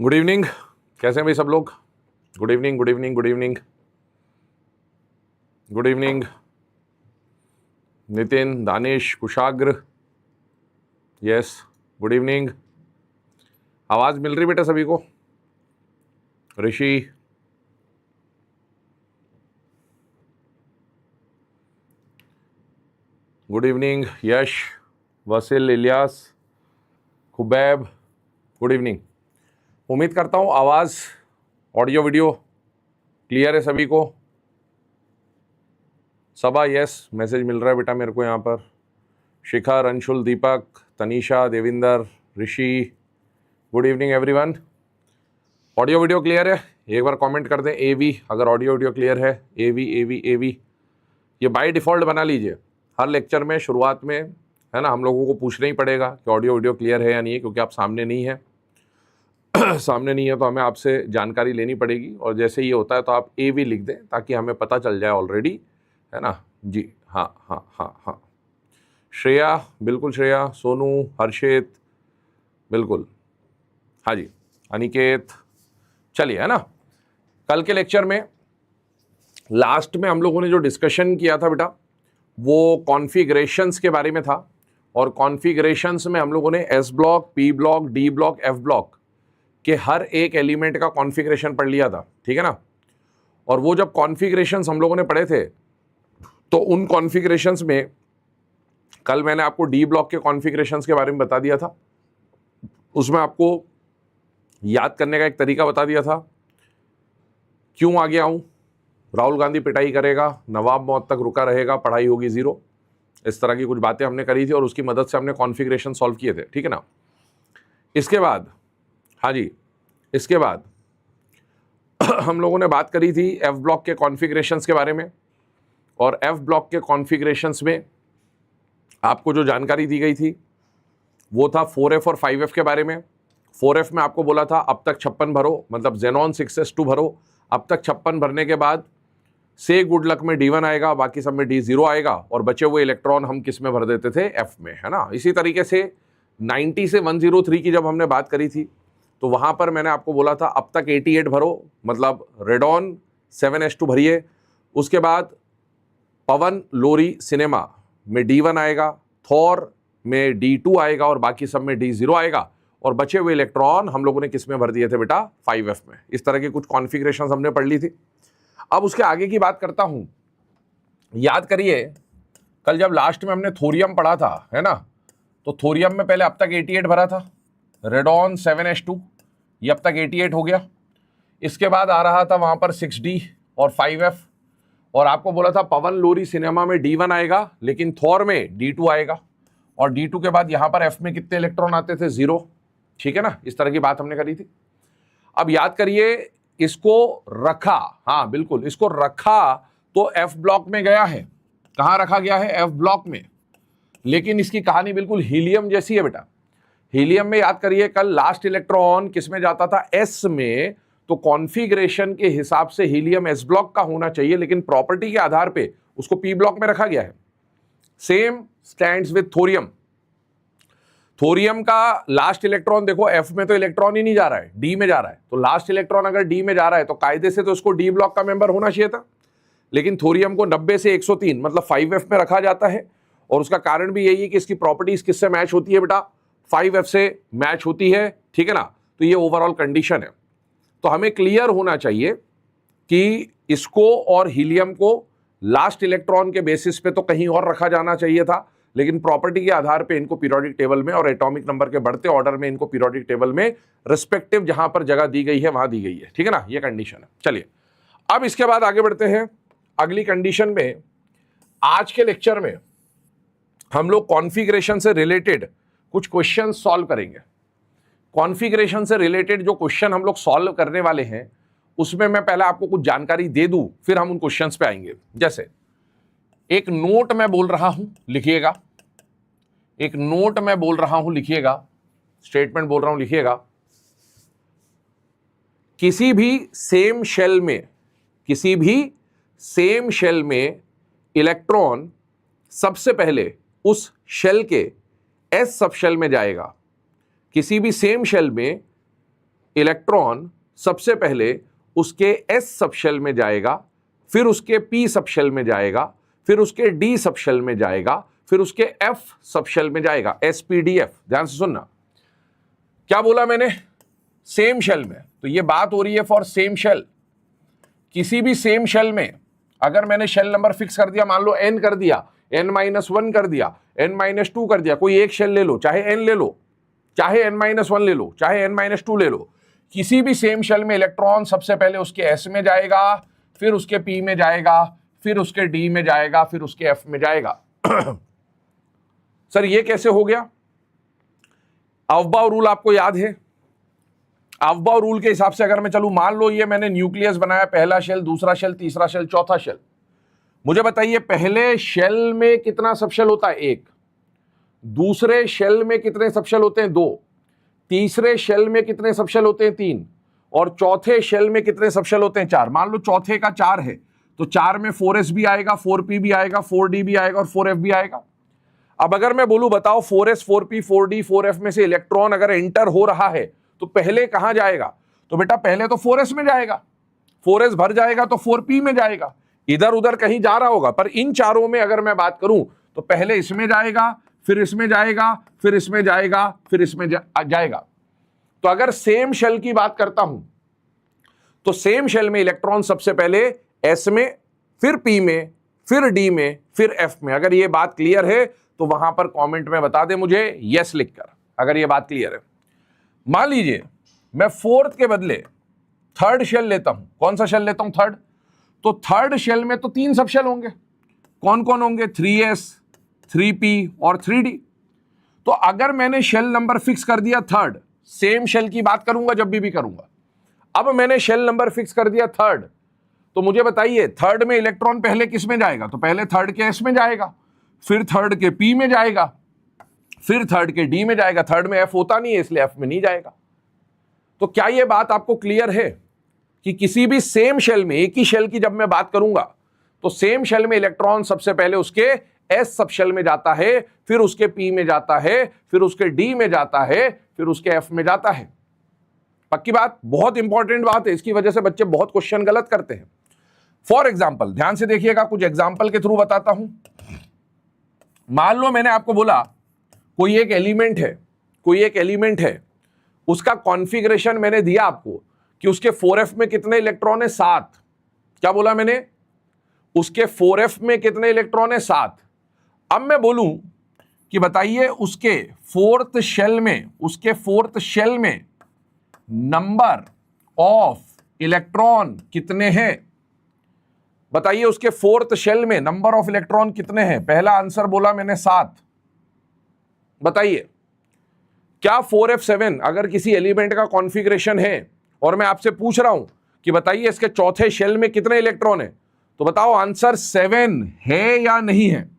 Good evening, कैसे हैं भाई सब लोग? Good evening, good evening, good evening, good evening. Nitin, Danish, Kushagra, yes, good evening. आवाज़ मिल रही बेटा सभी को? Rishi, good evening. Yash, Wasil, Ilyas, Khubaib, good evening. उम्मीद करता हूँ आवाज़, ऑडियो वीडियो क्लियर है सभी को। सबा, यस, मैसेज मिल रहा है बेटा मेरे को यहाँ पर। Shikhar, Anshul, Deepak, Tanisha, Devinder, Rishi, good evening everyone. Audio video clear है? एक बार कमेंट कर दें एवी अगर ऑडियो वीडियो क्लियर है। एवी एवी एवी ये बाय डिफ़ॉल्ट बना लीजिए। हर लेक्चर में शुरुआत में, है ना, हम लोगों को पूछना ही पड़ेगा कि ऑडियो वीडियो क्लियर है या नहीं है, क्योंकि आप सामने नहीं है। सामने नहीं है तो हमें आपसे जानकारी लेनी पड़ेगी, और जैसे ये होता है तो आप एवी लिख दें ताकि हमें पता चल जाए ऑलरेडी, है ना जी। हाँ हाँ हाँ हाँ, श्रेया, बिल्कुल श्रेया, सोनू, हर्षित, बिल्कुल, हाँ जी, अनिकेत। चलिए, है ना, कल के लेक्चर में लास्ट में हम लोगों ने जो डिस्कशन किया था बेटा, वो कॉन्फ़िगरेशंस के बारे में था। और कॉन्फ़िगरेशंस में हम लोगों ने S block, P block, D block, F block के हर एक एलिमेंट का कॉन्फ़िगरेशन पढ़ लिया था, ठीक है ना। और वो जब कॉन्फ़िगरेशंस हम लोगों ने पढ़े थे, तो उन कॉन्फ़िगरेशंस में कल मैंने आपको डी ब्लॉक के कॉन्फ़िगरेशंस के बारे में बता दिया था। उसमें आपको याद करने का एक तरीका बता दिया था। क्यों आ गया हूँ, राहुल गांधी पिटाई करेगा, नवाब मौत तक रुका रहेगा, पढ़ाई होगी ज़ीरो, इस तरह की कुछ बातें हमने करी थी और उसकी मदद से हमने कॉन्फ़िगरेशन सॉल्व किए थे, ठीक है ना। इसके बाद, हाँ जी, इसके बाद हम लोगों ने बात करी थी एफ ब्लॉक के कॉन्फ़िगरेशंस के बारे में। और एफ ब्लॉक के कॉन्फ़िगरेशंस में आपको जो जानकारी दी गई थी वो था 4F और 5F के बारे में। 4F में आपको बोला था अब तक 56 भरो, मतलब जेनॉन 6s2 भरो। अब तक 56 भरने के बाद से गुड लक में D1 आएगा, बाकी सब में D0 आएगा, और बचे हुए इलेक्ट्रॉन हम किस में भर देते थे? F में, है ना। इसी तरीके से 90 से 103 की जब हमने बात करी थी तो वहाँ पर मैंने आपको बोला था अब तक 88 भरो, मतलब रेडॉन 7s2 भरिए। उसके बाद पवन, लोरी, सिनेमा में D1 आएगा, थॉर में D2 आएगा, और बाकी सब में D0 आएगा, और बचे हुए इलेक्ट्रॉन हम लोगों ने किस में भर दिए थे बेटा? 5F में। इस तरह की कुछ कॉन्फ़िगरेशंस हमने पढ़ ली थी। अब उसके आगे की बात करता हूं। याद करिए, कल जब लास्ट में हमने थोरियम पढ़ा था, है ना, तो थोरियम में पहले अब तक 88 भरा था, रेडॉन 7s2, ये अब तक 88 हो गया। इसके बाद आ रहा था वहां पर 6D और 5F, और आपको बोला था पवन, लोरी, सिनेमा में D1 आएगा, लेकिन थॉर में D2 आएगा, और D2 के बाद यहां पर F में कितने इलेक्ट्रॉन आते थे? 0, ठीक है ना। इस तरह की बात हमने करी थी। अब याद करिए, इसको रखा, हाँ बिल्कुल, इसको रखा तो एफ ब्लॉक में गया है। कहां रखा गया है? एफ ब्लॉक में। लेकिन इसकी कहानी बिल्कुल हीलियम जैसी है बेटा। हीलियम में याद करिए, कल लास्ट इलेक्ट्रॉन किस में जाता था? एस में। तो कॉन्फ़िगरेशन के हिसाब से हीलियम एस ब्लॉक का होना चाहिए, लेकिन प्रॉपर्टी के आधार पे उसको पी ब्लॉक में रखा गया है। Same stands with thorium. Thorium का लास्ट इलेक्ट्रॉन देखो, एफ में तो इलेक्ट्रॉन ही नहीं जा रहा है, डी में जा रहा है। तो लास्ट इलेक्ट्रॉन अगर डी में जा रहा है तो कायदे से तो उसको डी ब्लॉक का मेंबर होना चाहिए था। लेकिन थोरियम को 90 से 103, मतलब 5F में रखा जाता है। और उसका कारण भी यही है कि इसकी प्रॉपर्टीज किससे मैच होती है बेटा? 5F से मैच होती है, ठीक है ना। तो ये ओवरऑल कंडीशन है। तो हमें क्लियर होना चाहिए कि इसको और हीलियम को लास्ट इलेक्ट्रॉन के बेसिस पे तो कहीं और रखा जाना चाहिए था, लेकिन प्रॉपर्टी के आधार पे इनको पीरियोडिक टेबल में और एटॉमिक नंबर के बढ़ते ऑर्डर में इनको पीरियोडिक टेबल में रिस्पेक्टिव जहां पर जगह दी गई है वहां दी गई है, ठीक है ना। ये कंडीशन है। चलिए, अब इसके बाद आगे बढ़ते हैं अगली कंडीशन में। आज के लेक्चर में हम लोग कॉन्फ़िगरेशन से रिलेटेड कुछ क्वेश्चन सॉल्व करेंगे। कॉन्फ़िगरेशन से रिलेटेड जो क्वेश्चन हम लोग सॉल्व करने वाले हैं, उसमें मैं पहले आपको कुछ जानकारी दे दूं, फिर हम उन क्वेश्चंस पे आएंगे। जैसे एक नोट मैं बोल रहा हूं, लिखिएगा। एक नोट मैं बोल रहा हूं, लिखिएगा। स्टेटमेंट बोल रहा हूं, लिखिएगा। किसी भी सेम शेल में इलेक्ट्रॉन सबसे पहले उस शेल के एस सब शेल में जाएगा। किसी भी सेम शेल में इलेक्ट्रॉन सबसे पहले उसके s सबशेल में जाएगा, फिर उसके p सबशेल में जाएगा, फिर उसके d सबशेल में जाएगा, फिर उसके f सबशेल में जाएगा, sp-df। ध्यान से सुनना, क्या बोला मैंने? सेम शेल में। तो ये बात हो रही है फॉर सेम शेल। किसी भी सेम शेल में अगर मैंने शेल नंबर फिक्स कर दिया, मान लो n कर दिया, n-1 कर दिया, n-2 कर दिया, कोई एक शेल ले लो, चाहे n ले लो, चाहे n-1 ले लो, चाहे n-2 ले लो, किसी भी सेम शेल में इलेक्ट्रॉन सबसे पहले उसके s में जाएगा, फिर उसके p में जाएगा, फिर उसके d में जाएगा, फिर उसके f में जाएगा। सर ये कैसे हो गया? अफबाउ रूल आपको याद है? अफबाउ रूल के हिसाब से अगर मैं चलूं, मान लो ये मैंने न्यूक्लियस बनाया, पहला शेल, दूसरा शेल, तीसरा शेल, चौथा शेल। मुझे बताइए पहले शेल में कितना सबशेल होता है? 1। दूसरे शेल में कितने सबशेल होते हैं? 2। तीसरे शेल में कितने सबशेल होते हैं? 3। और चौथे शेल में कितने सबशेल होते हैं? 4। मान लो चौथे का 4 है, तो 4 में 4s भी आएगा, 4p भी आएगा, 4d भी आएगा और 4f भी आएगा। अब अगर मैं बोलूं बताओ 4s, 4p, 4d, 4f में से इलेक्ट्रॉन अगर एंटर हो रहा है तो पहले कहां जाएगा? तो बेटा पहले तो 4s में जाएगा, 4s भर जाएगा तो 4p में जाएगा, इधर उधर कहीं जा रहा होगा। पर इन चारों में अगर मैं बात करूं तो पहले इसमें जाएगा, फिर इसमें जाएगा, फिर इसमें जाएगा, फिर इसमें जाएगा। तो अगर सेम शेल की बात करता हूं तो सेम शेल में इलेक्ट्रॉन सबसे पहले s में, फिर p में, फिर d में, फिर f में। अगर ये बात क्लियर है तो वहां पर कमेंट में बता दे मुझे यस लिखकर, अगर ये बात क्लियर है। मान लीजिए मैं 4th के बदले 3rd शेल लेता हूं। कौन सा शेल लेता हूं? 3rd। तो 3rd शेल में तो 3 सबशेल होंगे। कौन कौन होंगे? 3s, 3p और 3d। तो अगर मैंने शेल नंबर फिक्स कर दिया 3rd, सेम शेल की बात करूंगा जब भी करूंगा। अब मैंने शेल नंबर फिक्स कर दिया 3rd, तो मुझे बताइए 3rd में इलेक्ट्रॉन पहले किस में जाएगा? तो पहले 3rd के s में जाएगा, फिर 3rd के p में जाएगा, फिर 3rd के d में जाएगा। 3rd में f होता नहीं है इसलिए f में नहीं जाएगा। तो क्या यह बात आपको क्लियर है कि किसी भी सेम शेल में, एक ही शेल की जब मैं बात करूंगा तो सेम शेल में इलेक्ट्रॉन सबसे पहले उसके s सबशेल में जाता है, फिर उसके p में जाता है, फिर उसके d में जाता है, फिर उसके f में जाता है। पक्की बात? बहुत इंपॉर्टेंट बात है, इसकी वजह से बच्चे बहुत क्वेश्चन गलत करते हैं। फॉर एग्जाम्पल, ध्यान से देखिएगा, कुछ एग्जाम्पल के थ्रू बताता हूं। मान लो मैंने आपको बोला कोई एक एलिमेंट है, उसका कॉन्फ़िगरेशन मैंने दिया आपको कि उसके 4f में कितने इलेक्ट्रॉन है? 7। क्या बोला मैंने? उसके 4f में कितने इलेक्ट्रॉन है? 7। अब मैं बोलूं कि बताइए उसके 4th शेल में नंबर ऑफ इलेक्ट्रॉन कितने हैं? बताइए उसके 4th शेल में नंबर ऑफ इलेक्ट्रॉन कितने हैं? पहला आंसर बोला मैंने 7। बताइए क्या 4f7 अगर किसी एलिमेंट का कॉन्फ़िगरेशन है और मैं आपसे पूछ रहा हूं कि बताइए इसके चौथे शेल में कितने इलेक्ट्रॉन है, तो बताओ आंसर 7 है या नहीं है?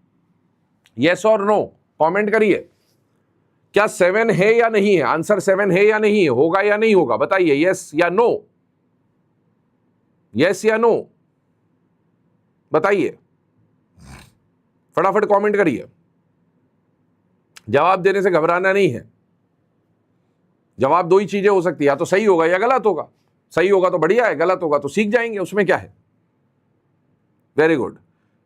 यस और नो कमेंट करिए। क्या 7 है या नहीं है? आंसर 7 है या नहीं है? होगा या नहीं होगा? बताइए यस या नो, यस या नो, बताइए, फटाफट कमेंट करिए। जवाब देने से घबराना नहीं है। जवाब 2 ही चीजें हो सकती है, या तो सही होगा या गलत होगा। सही होगा तो बढ़िया है, गलत होगा तो सीख जाएंगे, उसमें क्या है। Very good.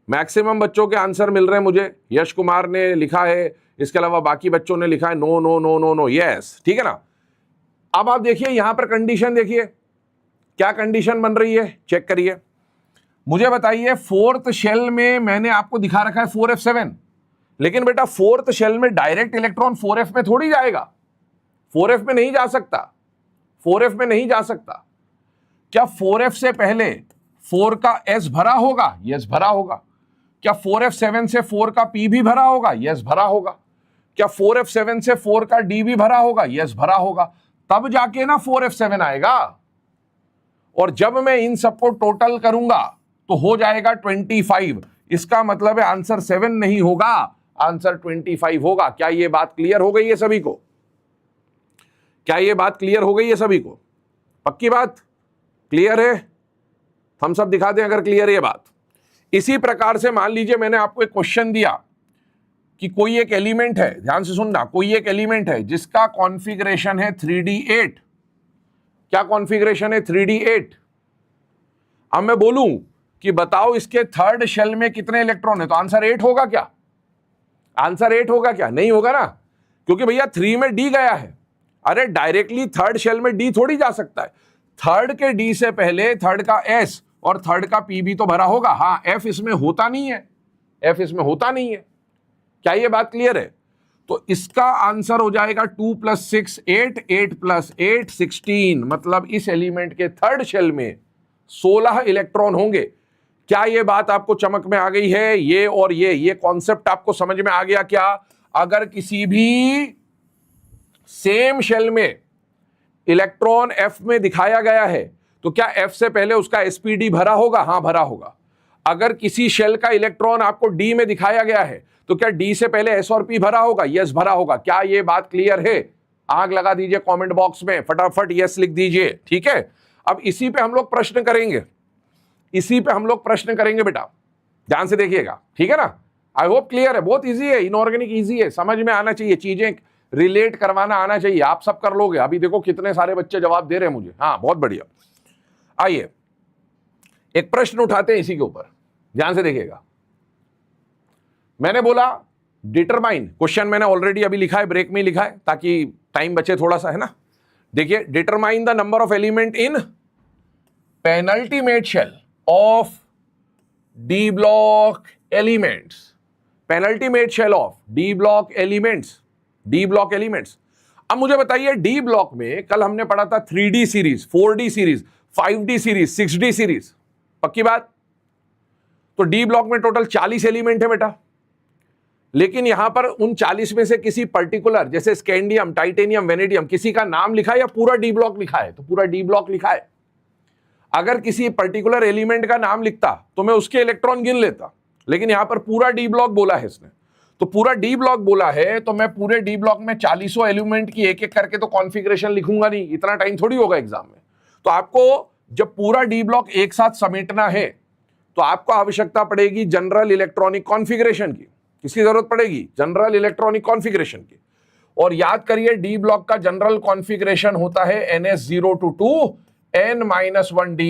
मैक्सिमम बच्चों के आंसर मिल रहे हैं मुझे। यश कुमार ने लिखा है, इसके अलावा बाकी बच्चों ने लिखा है no no no no no, yes, ठीक है ना। अब आप देखिए यहां पर कंडीशन देखिए, क्या कंडीशन बन रही है, चेक करिए। मुझे बताइए 4th शेल में मैंने आपको दिखा रखा है 4f7, लेकिन बेटा 4th शेल में डायरेक्ट इलेक्ट्रॉन 4f में थोड़ी जाएगा, 4f में नहीं जा सकता, 4f में नहीं जा सकता। क्या 4f से पहले 4 का s भरा होगा? यस भरा होगा। क्या 4f7 से 4 का p भी भरा होगा? यस भरा होगा। क्या 4f7 से 4 का d भी भरा होगा? यस भरा होगा। तब जाके ना 4f7 आएगा। और जब मैं इन सबको टोटल करूंगा तो हो जाएगा 25। इसका मतलब है आंसर 7 नहीं होगा, आंसर 25 होगा। क्या यह बात क्लियर हो गई है सभी को? क्या यह बात क्लियर हो गई है सभी को? पक्की बात? क्लियर है? हम सब दिखा दें अगर क्लियर है ये बात। इसी प्रकार से मान लीजिए मैंने आपको एक क्वेश्चन दिया कि कोई एक एलिमेंट है, ध्यान से सुनना, कोई एक एलिमेंट है जिसका कॉन्फ़िगरेशन है 3d8 क्या कॉन्फ़िगरेशन है? 3d8। अब मैं बोलूं कि बताओ इसके थर्ड शेल में कितने इलेक्ट्रॉन है, तो आंसर 8 होगा क्या? आंसर 8 होगा क्या? नहीं होगा ना, क्योंकि भैया 3 में डी गया है। अरे डायरेक्टली थर्ड शेल में डी थोड़ी जा सकता है। थर्ड के डी से पहले थर्ड का एस और थर्ड का पी भी तो भरा होगा। हाँ, एफ इसमें होता नहीं है, एफ इसमें होता नहीं है। क्या ये बात क्लियर है? तो इसका आंसर हो जाएगा 2 + 6 8, 8 + 8 16। मतलब इस एलिमेंट के थर्ड शेल में 16 इलेक्ट्रॉन होंगे। क्या ये बात आपको चमक में आ गई है? ये और ये कॉन्सेप्ट आपको समझ में आ गया क्या? अगर किसी भी सेम शेल में इलेक्ट्रॉन एफ में दिखाया गया है तो क्या एफ से पहले उसका एसपीडी भरा होगा? हाँ, भरा होगा। अगर किसी शेल का इलेक्ट्रॉन आपको डी में दिखाया गया है तो क्या डी से पहले एस और पी भरा होगा? यस, भरा होगा। क्या ये बात क्लियर है? आग लगा दीजिए कमेंट बॉक्स में, फटाफट यस लिख दीजिए। ठीक है, अब इसी पे हम लोग प्रश्न करेंगे, इसी पे हम लोग प्रश्न करेंगे बेटा, ध्यान से देखिएगा। ठीक है ना? आई होप क्लियर है। बहुत इजी है, इनऑर्गेनिक इजी है, समझ में आना चाहिए, चीजें रिलेट करवाना आना चाहिए। आप सब कर लोगे। अभी देखो कितने सारे बच्चे जवाब दे रहे हैं मुझे। हाँ, बहुत बढ़िया। आइए एक प्रश्न उठाते हैं इसी के ऊपर, ध्यान से देखिएगा। मैंने बोला डिटरमाइन, क्वेश्चन मैंने ऑलरेडी अभी लिखा है, ब्रेक में लिखा है ताकि टाइम बचे थोड़ा सा, है ना? देखिए, determine the number of element in penultimate shell of D block elements. Penultimate shell of D block elements, D block elements. अब मुझे बताइए, डी ब्लॉक में कल हमने पढ़ा था 3D series, 4D series, 5D series, 6D series, पक्की बात? तो डी ब्लॉक में टोटल 40 एलिमेंट है बेटा। लेकिन यहां पर उन 40 में से किसी पर्टिकुलर, जैसे स्कैंडियम, टाइटेनियम, वेनेडियम, किसी का नाम लिखा है या पूरा डी ब्लॉक लिखा है? तो पूरा डी ब्लॉक लिखा है। अगर किसी पर्टिकुलर एलिमेंट का नाम लिखता तो मैं उसके इलेक्ट्रॉन गिन लेता, लेकिन यहां पर पूरा डी ब्लॉक बोला है इसने। तो पूरा डी ब्लॉक बोला है तो मैं पूरे डी ब्लॉक में 40 एलिमेंट की एक एक करके तो कॉन्फ़िगरेशन लिखूंगा नहीं, इतना टाइम थोड़ी होगा एग्जाम में। तो आपको जब पूरा डी ब्लॉक एक साथ समेटना है तो आपको आवश्यकता पड़ेगी जनरल इलेक्ट्रॉनिक कॉन्फ़िगरेशन की। किसकी जरूरत पड़ेगी? जनरल इलेक्ट्रॉनिक कॉन्फ़िगरेशन की। और याद करिए, डी ब्लॉक का जनरल कॉन्फ़िगरेशन होता है NS0 to 2 N-1D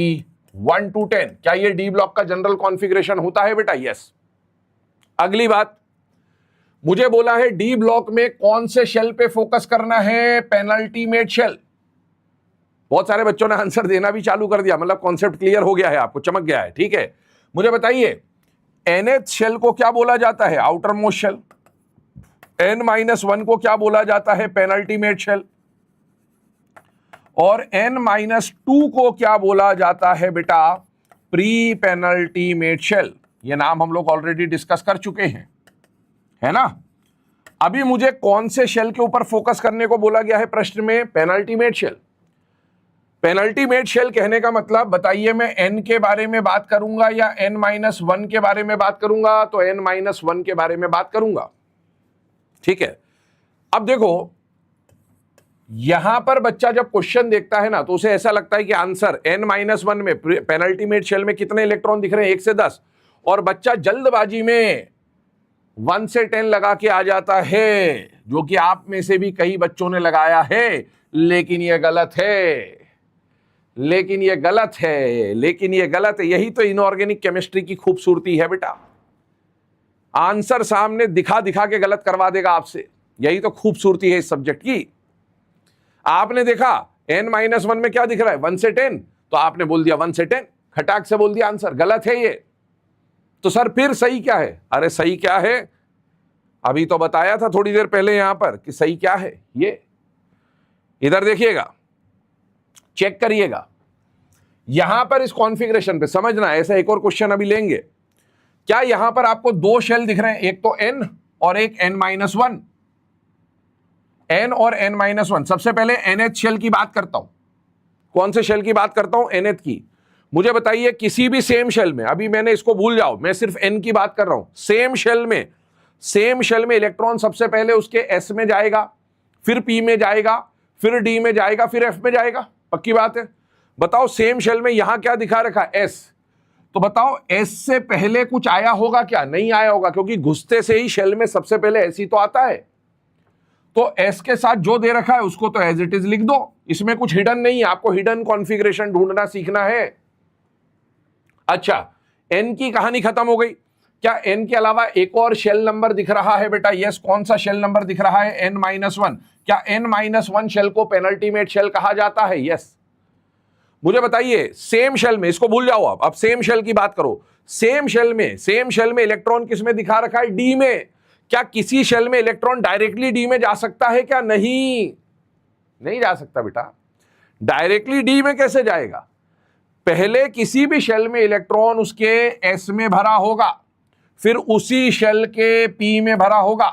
1 to 10। क्या ये डी ब्लॉक का जनरल कॉन्फ़िगरेशन होता है बेटा? यस। अगली बात, मुझे बोला है डी ब्लॉक में कौन से शेल पे फोकस करना है? Penultimate shell. बहुत सारे बच्चों ने आंसर देना भी चालू कर दिया, मतलब कॉन्सेप्ट क्लियर हो गया है, आपको चमक गया है। ठीक है, मुझे बताइए nth शेल को क्या बोला जाता है? Outer most shell. N-1 को क्या बोला जाता है? Penultimate shell. और N-2 को क्या बोला जाता है बेटा? Pre penultimate shell. ये नाम हम लोग ऑलरेडी डिस्कस कर चुके हैं, है ना? अभी मुझे कौन से शेल के ऊपर फोकस करने को बोला गया है प्रश्न में? Penultimate shell. पेनल्टीमेट शेल कहने का मतलब बताइए, मैं n के बारे में बात करूंगा या N-1 के बारे में बात करूंगा? तो N-1 के बारे में बात करूंगा। ठीक है, अब देखो यहां पर बच्चा जब क्वेश्चन देखता है ना तो उसे ऐसा लगता है कि आंसर N-1 में पेनल्टीमेट शेल में कितने इलेक्ट्रॉन दिख रहे हैं? 1 से 10। और बच्चा जल्दबाजी में 1 से 10 लगा के आ जाता है, जो कि आप में से भी कई बच्चों ने लगाया है, लेकिन यह गलत है, लेकिन ये गलत है, लेकिन ये गलत है। यही तो इनऑर्गेनिक केमिस्ट्री की खूबसूरती है बेटा, आंसर सामने दिखा दिखा के गलत करवा देगा आपसे। यही तो खूबसूरती है इस सब्जेक्ट की। आपने देखा N-1 में क्या दिख रहा है? 1 से 10, तो आपने बोल दिया 1 से 10, खटाक से बोल दिया आंसर। गलत है ये। तो सर फिर सही क्या है? अरे सही क्या है, अभी तो बताया था थोड़ी देर पहले यहां पर कि सही क्या है। ये इधर देखिएगा, चेक करिएगा यहां पर इस कॉन्फ़िगरेशन पे, समझना। ऐसा एक और क्वेश्चन अभी लेंगे। क्या यहां पर आपको 2 शेल दिख रहे हैं? एक तो N और एक N-1। N और N-1। सबसे पहले nth शेल की बात करता हूं। कौन से शेल की बात करता हूं? nth की। मुझे बताइए किसी भी सेम शेल में, अभी मैंने इसको भूल जाओ, मैं सिर्फ N की बात कर रहा हूं। सेम शेल में इलेक्ट्रॉन सबसे पहले उसके S में जाएगा, फिर P में जाएगा, फिर D में जाएगा, फिर F में जाएगा। पक्की बात है? बताओ सेम शेल में यहां क्या दिखा रखा? S। तो बताओ S से पहले कुछ आया होगा क्या? नहीं आया होगा, क्योंकि घुसते से ही शेल में सबसे पहले S ही तो आता है। तो s के साथ जो दे रखा है उसको तो एज इट इज लिख दो, इसमें कुछ हिडन नहीं है, आपको हिडन कॉन्फ़िगरेशन ढूंढना सीखना है। अच्छा, n की कहानी खत्म हो गई। क्या n के अलावा एक और शेल नंबर दिख रहा है बेटा? यस, कौन सा शेल नंबर दिख रहा है? n-1। क्या n-1 शेल को पेनल्टीमेट शेल कहा जाता है? यस। मुझे बताइए, सेम शेल में, इसको भूल जाओ आप, अब सेम शेल की बात करो। सेम शेल में इलेक्ट्रॉन किस में दिखा रखा है? डी में। क्या किसी शेल में इलेक्ट्रॉन डायरेक्टली डी में जा सकता है क्या? नहीं जा सकता बेटा। डायरेक्टली डी में कैसे जाएगा? पहले किसी भी शेल में इलेक्ट्रॉन उसके एस में भरा होगा, फिर उसी शेल के पी में भरा होगा,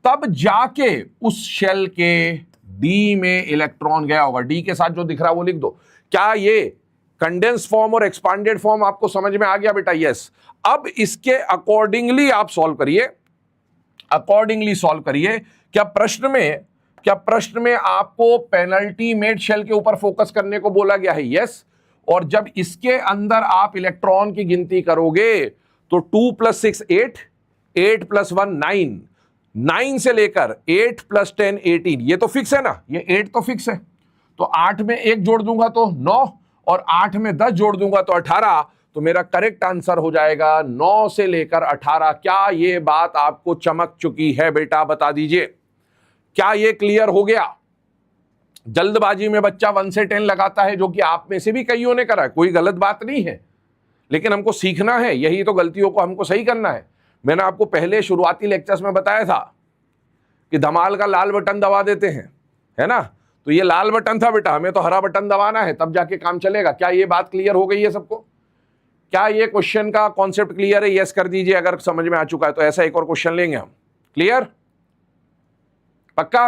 तब जाके उस शेल के डी में इलेक्ट्रॉन गया होगा। डी के साथ जो दिख रहा है वो लिख दो। क्या ये कंडेंस फॉर्म और एक्सपांडेड फॉर्म आपको समझ में आ गया बेटा? यस। अब इसके अकॉर्डिंगली आप सॉल्व करिए, क्या प्रश्न में आपको पेनल्टीमेट शेल के ऊपर फोकस करने को बोला गया है? यस। और जब इसके अंदर आप इलेक्ट्रॉन की गिनती करोगे तो 2 + 6 8, 8 + 1 9, 9 से लेकर 8 + 10 18, ये तो फिक्स है ना, ये 8 तो फिक्स है। तो 8 में 1 जोड़ दूंगा तो 9, और 8 में 10 जोड़ दूंगा तो 18। तो मेरा करेक्ट आंसर हो जाएगा 9 से लेकर 18। क्या ये बात आपको चमक चुकी है बेटा? बता दीजिए, क्या ये क्लियर हो गया? जल्दबाजी में बच्चा 1 से 10 लगाता है, जो कि आप में से भी कईयों ने करा है, कोई गलत बात नहीं है, लेकिन हमको सीखना है, यही तो गलतियों को हमको सही करना है। मैंने आपको पहले शुरुआती लेक्चर्स में बताया था कि धमाल का लाल बटन दबा देते हैं, है ना? तो ये लाल बटन था बेटा, हमें तो हरा बटन दबाना है, तब जाके काम चलेगा। क्या ये बात क्लियर हो गई है सबको? क्या ये क्वेश्चन का कॉन्सेप्ट क्लियर है? यस कर दीजिए अगर समझ में आ चुका है। तो ऐसा एक और क्वेश्चन लेंगे हम। क्लियर? पक्का?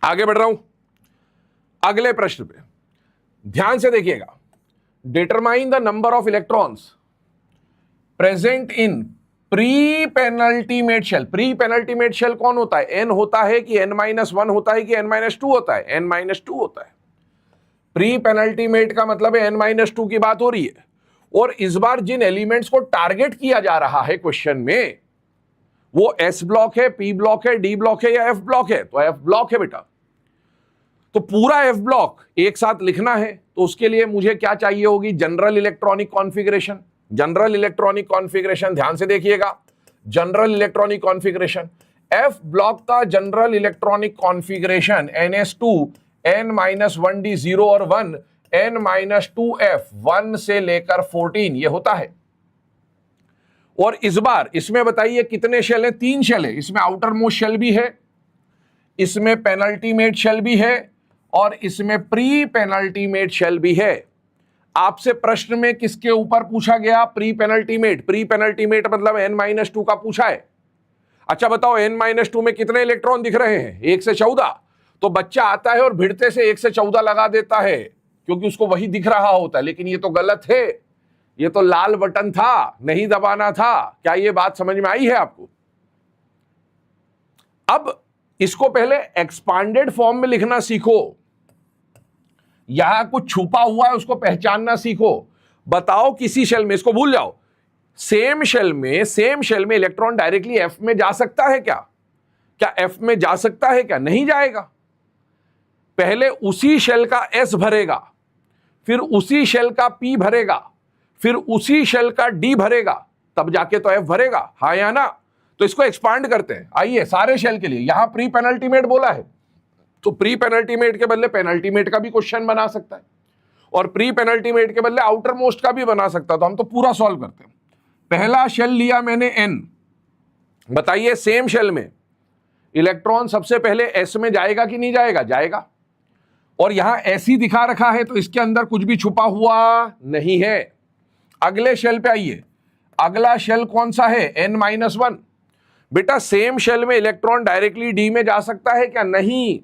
आगे बढ़ रहा हूं अगले प्रश्न पे, ध्यान से देखिएगा। Determine the number of electrons present in pre penultimate shell. Pre penultimate shell कौन होता है? n होता है कि n-1 होता है कि n-2 होता है? n-2 होता है। प्री पेनल्टीमेट का मतलब है n-2 की बात हो रही है। और इस बार जिन एलिमेंट्स को टारगेट किया जा रहा है क्वेश्चन में, वो s ब्लॉक है, p ब्लॉक है, d ब्लॉक है या f ब्लॉक है? तो f ब्लॉक है बेटा। तो पूरा f ब्लॉक एक साथ लिखना है तो उसके लिए मुझे क्या चाहिए होगी? General electronic configuration. General electronic configuration ध्यान से देखिएगा। General electronic configuration, f block का general electronic configuration ns2 n-1d 0 और 1 n-2f 1 से लेकर 14 ये होता है। और इस बार इसमें बताइए कितने शेल हैं? 3 शेल है। इसमें आउटर मोस्ट शेल भी है, इसमें पेनल्टीमेट शेल भी है, और इसमें प्री पेनल्टीमेट शेल भी है। आपसे प्रश्न में किसके ऊपर पूछा गया? Pre penultimate. प्री पेनल्टीमेट मतलब n-2 का पूछा है। अच्छा बताओ, n-2 में कितने इलेक्ट्रॉन दिख रहे हैं? 1 से 14। तो बच्चा आता है और भिड़ते से 1 से 14 लगा देता है, क्योंकि उसको वही दिख रहा होता है, लेकिन ये तो गलत है। ये तो लाल बटन था, नहीं दबाना था। क्या ये बात समझ में आई है आपको? अब इसको पहले एक्सपांडेड फॉर्म में लिखना सीखो। यहां कुछ छुपा हुआ है, उसको पहचानना सीखो। बताओ किसी शेल में, इसको भूल जाओ, सेम शेल में इलेक्ट्रॉन डायरेक्टली एफ में जा सकता है क्या? क्या एफ में जा सकता है क्या? नहीं जाएगा। पहले उसी शेल का एस भरेगा, फिर उसी शेल का पी भरेगा, फिर उसी शेल का डी भरेगा, तब जाके तो एफ भरेगा। हाँ या ना? तो इसको एक्सपांड करते हैं। आइए, सारे शेल के लिए। यहां प्री पेनल्टीमेट बोला है, तो प्री पेनल्टीमेट के बदले पेनल्टीमेट का भी क्वेश्चन बना सकता है, और प्री पेनल्टीमेट के बदले आउटर मोस्ट का भी बना सकता है। तो हम तो पूरा सॉल्व करते हैं। पहला शेल लिया मैंने n। बताइए, सेम शेल में इलेक्ट्रॉन सबसे पहले एस में जाएगा कि नहीं जाएगा? जाएगा। और यहां ऐसी दिखा रखा है, तो इसके अंदर कुछ भी छुपा हुआ नहीं है। अगले शेल पे आइए। अगला शेल कौन सा है? n-1। बेटा, सेम शेल में इलेक्ट्रॉन डायरेक्टली डी में जा सकता है क्या? नहीं।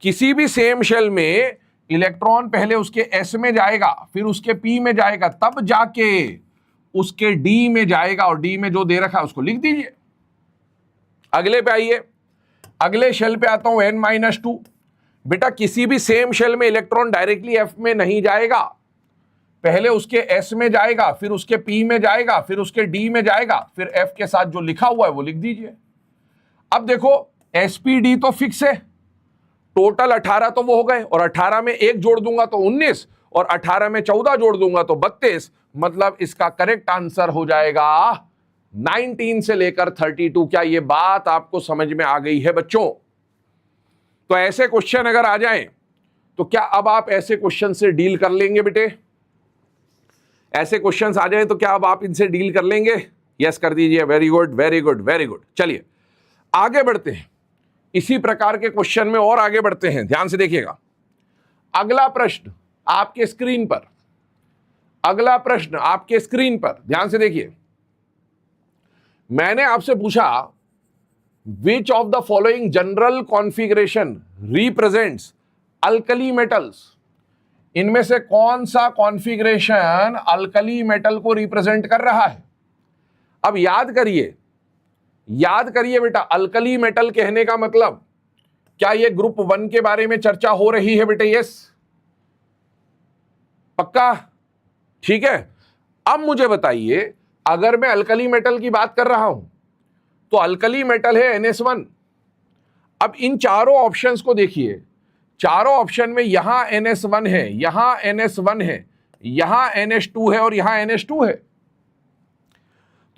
किसी भी सेम शेल में इलेक्ट्रॉन पहले उसके एस में जाएगा, फिर उसके पी में जाएगा, तब जाके उसके डी में जाएगा, और डी में जो दे रखा है उसको लिख दीजिए। अगले पे आइए। अगले शेल पे आता हूं, n-2। बेटा, किसी भी सेम शेल में इलेक्ट्रॉन डायरेक्टली एफ में नहीं जाएगा, पहले उसके एस में जाएगा, फिर उसके पी में जाएगा, फिर उसके डी में जाएगा, फिर एफ के साथ जो लिखा हुआ है वो लिख दीजिए। अब देखो, एसपीडी तो फिक्स है, टोटल 18 तो वो हो गए, और 18 में 1 जोड़ दूंगा तो 19, और 18 में 14 जोड़ दूंगा तो 32। मतलब इसका करेक्ट आंसर हो जाएगा 19 से लेकर 32। क्या ये बात आपको समझ में आ गई है बच्चों? तो ऐसे क्वेश्चन अगर आ जाएं तो क्या अब आप ऐसे क्वेश्चन से डील कर लेंगे बेटे? ऐसे क्वेश्चंस आ जाएं तो क्या अब आप इनसे डील कर लेंगे? यस कर दीजिए, very good very good very good. चलिए आगे बढ़ते हैं, इसी प्रकार के क्वेश्चन में और आगे बढ़ते हैं। ध्यान से देखिएगा, अगला प्रश्न आपके स्क्रीन पर, अगला प्रश्न आपके स्क्रीन पर ध्यान से देखिए। मैंने आपसे पूछा which of the following general configuration represents alkali metals, इनमें से कौन सा कॉन्फ़िगरेशन अल्कली मेटल को रिप्रेजेंट कर रहा है? अब याद करिए, याद करिए बेटा, अल्कली मेटल कहने का मतलब क्या ये ग्रुप 1 के बारे में चर्चा हो रही है बेटे? यस, पक्का? ठीक है। अब मुझे बताइए, अगर मैं अल्कली मेटल की बात कर रहा हूं तो अल्कली मेटल है NS1। अब इन चारों ऑप्शंस को देखिए, चारों ऑप्शन में यहां NS1 है, यहां NS1 है, यहां NH2 है और यहां NH2 है।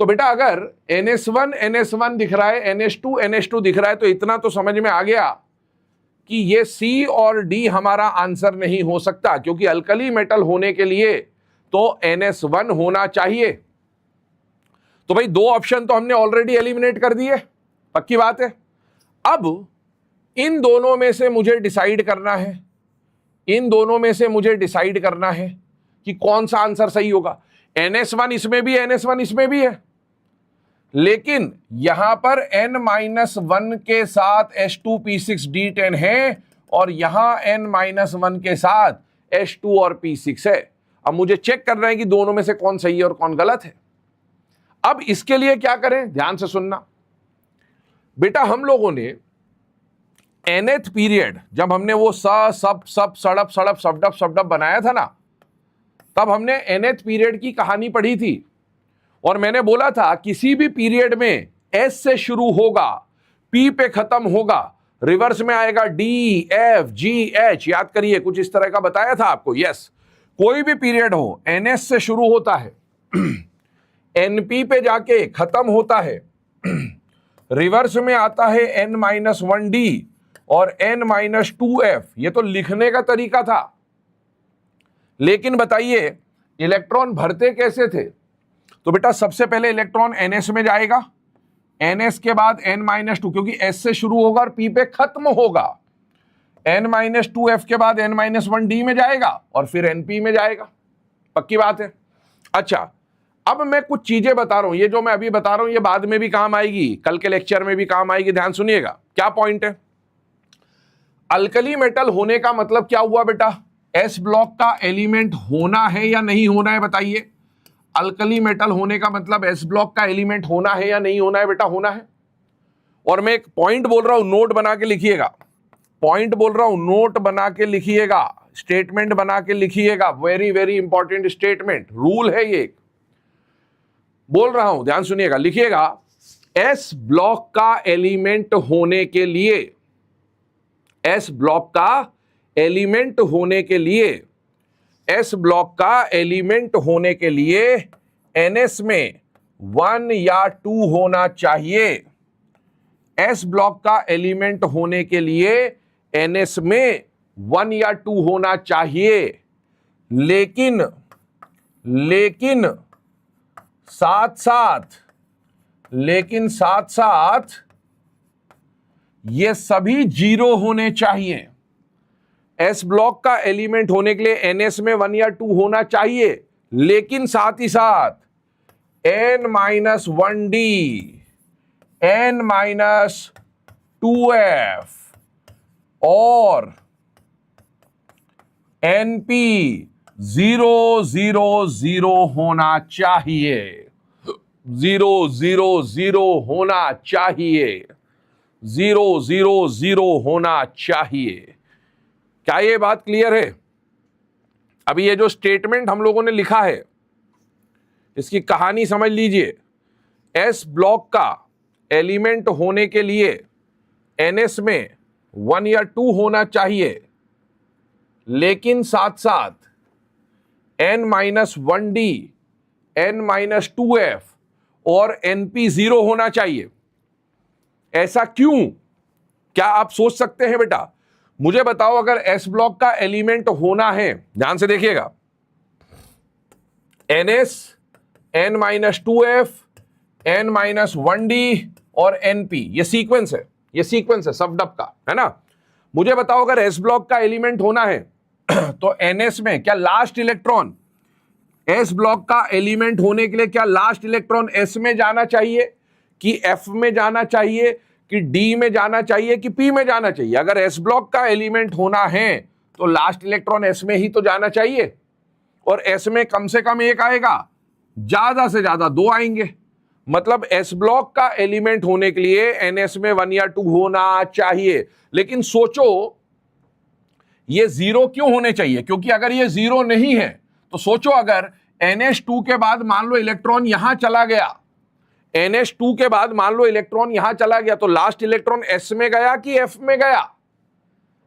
तो बेटा अगर NS1 दिख रहा है, NH2 दिख रहा है, तो इतना तो समझ में आ गया कि ये C और D हमारा आंसर नहीं हो सकता, क्योंकि अल्कली मेटल होने के लिए तो NS1 होना चाहिए। तो भाई 2 ऑप्शन तो हमने ऑलरेडी एलिमिनेट कर दिए, पक्की बात है। अब इन दोनों में से मुझे डिसाइड करना है, इन दोनों में से मुझे डिसाइड करना है कि कौन सा आंसर सही होगा। NS1 इसमें भी है, NS1 इसमें भी है, लेकिन यहां पर N-1 के साथ H2P6D10 है और यहां N-1 के साथ H2 और P6 है। अब मुझे चेक करना है कि दोनों में से कौन सही है और कौन गलत है। अब इसके लिए क्या करें, ध्यान से सुनना बेटा। हम लोगों ने nth पीरियड, जब हमने वो सब सड़प सड़प सबडप सबडप बनाया था ना, तब हमने nth पीरियड की कहानी पढ़ी थी और मैंने बोला था किसी भी पीरियड में S से शुरू होगा, P पे खत्म होगा, रिवर्स में आएगा D, F, G, H। याद करिए, कुछ इस तरह का बताया था आपको। यस, कोई भी पीरियड हो NS से शुरू होता है, NP पे जाके खत्म होता है, रिवर्स में आता है N-1D और N-2F। ये तो लिखने का तरीका था, लेकिन बताइए इलेक्ट्रॉन भरते कैसे थे? तो बेटा सबसे पहले इलेक्ट्रॉन NS में जाएगा, NS के बाद N-2, क्योंकि S से शुरू होगा और P पे खत्म होगा, N-2F के बाद N-1D में जाएगा और फिर NP में जाएगा। पक्की बात है। अच्छा, अब मैं कुछ चीजें बता रहा हूं, ये जो मैं अभी बता रहा हूं ये बाद में भी काम आएगी, कल के लेक्चर में भी काम आएगी। ध्यान सुनिएगा, क्या पॉइंट है। अल्कली मेटल होने का मतलब क्या हुआ बेटा? S ब्लॉक का एलिमेंट होना है या नहीं होना है, बताइए। अल्कली मेटल होने का मतलब S ब्लॉक का एलिमेंट होना है या नहीं होना है? बेटा होना है। और मैं एक पॉइंट बोल रहा हूं, नोट बना के लिखिएगा। पॉइंट बोल रहा हूं, नोट बना के लिखिएगा, स्टेटमेंट बना के लिखिएगा। Very very important statement, rule है ये, बोल रहा हूं, ध्यान सुनिएगा, लिखिएगा। S ब्लॉक का एलिमेंट होने के लिए, S ब्लॉक का एलिमेंट होने के लिए, S ब्लॉक का एलिमेंट होने के लिए NS में 1 या 2 होना चाहिए। S ब्लॉक का एलिमेंट होने के लिए NS में 1 या 2 होना चाहिए, लेकिन साथ साथ ये सभी 0 होने चाहिए। S ब्लॉक का एलिमेंट होने के लिए NS में 1 या 2 होना चाहिए, लेकिन साथ ही साथ N-1D, N-2F और NP 0 0 0 होना चाहिए। 0 0 0 होना चाहिए। 0 0 0 होना चाहिए। क्या ये बात क्लियर है? अभी ये जो स्टेटमेंट हम लोगों ने लिखा है, इसकी कहानी समझ लीजिए। S ब्लॉक का एलिमेंट होने के लिए NS में 1 या 2 होना चाहिए, लेकिन साथ साथ N-1D, N-2F और NP 0 होना चाहिए। ऐसा क्यों? क्या आप सोच सकते हैं बेटा? मुझे बताओ, अगर S ब्लॉक का एलिमेंट होना है, ध्यान से देखिएगा, NS, N-2F, N-1D और NP, ये सीक्वेंस है, ये सीक्वेंस है सब डब का, है ना। मुझे बताओ, अगर S ब्लॉक का एलिमेंट होना है तो NS में क्या लास्ट इलेक्ट्रॉन, S ब्लॉक का एलिमेंट होने के लिए क्या लास्ट इलेक्ट्रॉन S में जाना चाहिए कि F में जाना चाहिए कि D में जाना चाहिए कि P में जाना चाहिए? अगर S ब्लॉक का एलिमेंट होना है तो लास्ट इलेक्ट्रॉन S में ही तो जाना चाहिए, और S में कम से कम एक आएगा, ज्यादा से ज्यादा 2 आएंगे। मतलब S ब्लॉक का एलिमेंट होने के लिए NS में 1 या 2 होना चाहिए। लेकिन सोचो, ये 0 क्यों होने चाहिए? क्योंकि अगर ये 0 नहीं है तो सोचो, अगर NH2 के बाद मान लो इलेक्ट्रॉन यहां चला गया, NH2 के बाद मान लो इलेक्ट्रॉन यहां चला गया, तो लास्ट इलेक्ट्रॉन S में गया कि F में गया?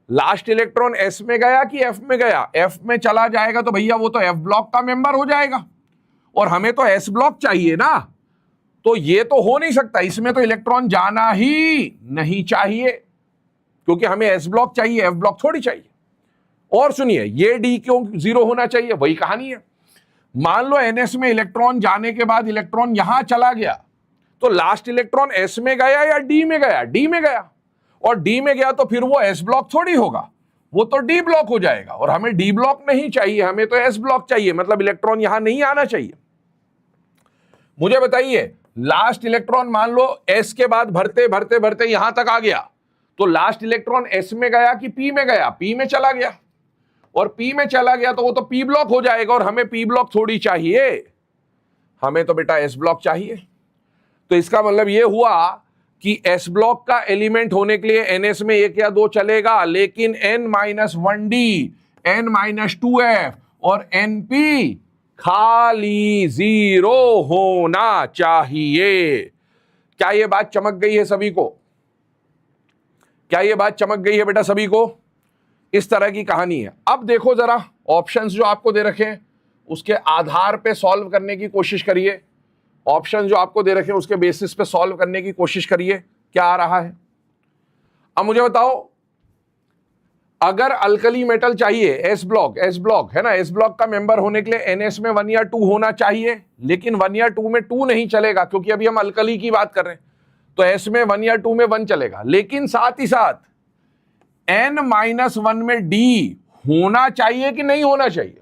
लास्ट इलेक्ट्रॉन S में गया कि F में गया? F में चला जाएगा तो भैया वो तो F ब्लॉक का मेंबर हो जाएगा, और हमें तो S ब्लॉक चाहिए ना। तो ये तो हो नहीं सकता, इसमें तो इलेक्ट्रॉन जाना ही नहीं चाहिए, क्योंकि हमें S ब्लॉक चाहिए, F ब्लॉक थोड़ी चाहिए। और सुनिए, ये D क्यों 0 होना चाहिए? वही कहानी है। मान लो NS में इलेक्ट्रॉन जाने के बाद इलेक्ट्रॉन यहां चला गया, तो लास्ट इलेक्ट्रॉन S में गया या D में गया? D में गया, और D में गया तो फिर वो S ब्लॉक थोड़ी होगा, वो तो D ब्लॉक हो जाएगा, और हमें D ब्लॉक नहीं चाहिए, हमें तो S ब्लॉक चाहिए। मतलब इलेक्ट्रॉन यहां नहीं आना चाहिए। मुझे बताइए, लास्ट इलेक्ट्रॉन मान लो S के बाद भरते भरते भरते यहां तक आ गया, तो लास्ट इलेक्ट्रॉन S में गया कि P में गया? P में चला गया, और P में चला गया तो वो तो P ब्लॉक हो जाएगा, और हमें P ब्लॉक थोड़ी चाहिए, हमें तो बेटा S ब्लॉक चाहिए। तो इसका मतलब ये हुआ कि S ब्लॉक का एलिमेंट होने के लिए NS में 1 या 2 चलेगा, लेकिन N-1D, N-2F और NP खाली 0 होना चाहिए। क्या ये बात चमक गई है सभी को? क्या ये बात चमक गई है बेटा सभी को? इस तरह की कहानी है। अब देखो जरा, ऑप्शंस जो आपको दे रखे हैं उसके आधार पे सॉल्व करने की कोशिश करिए। ऑप्शन जो आपको दे रखे हैं उसके बेसिस पे सॉल्व करने की कोशिश करिए, क्या आ रहा है। अब मुझे बताओ, अगर अल्कली मेटल चाहिए, S ब्लॉक है ना, S ब्लॉक का मेंबर होने के लिए NS में 1 या 2 होना चाहिए, लेकिन 1 या 2 में 2 नहीं चलेगा, क्योंकि अभी हम अल्कली की बात कर रहे हैं। तो S में 1 या 2 में 1 चलेगा, लेकिन साथ ही साथ N-1 में D होना चाहिए कि नहीं होना चाहिए?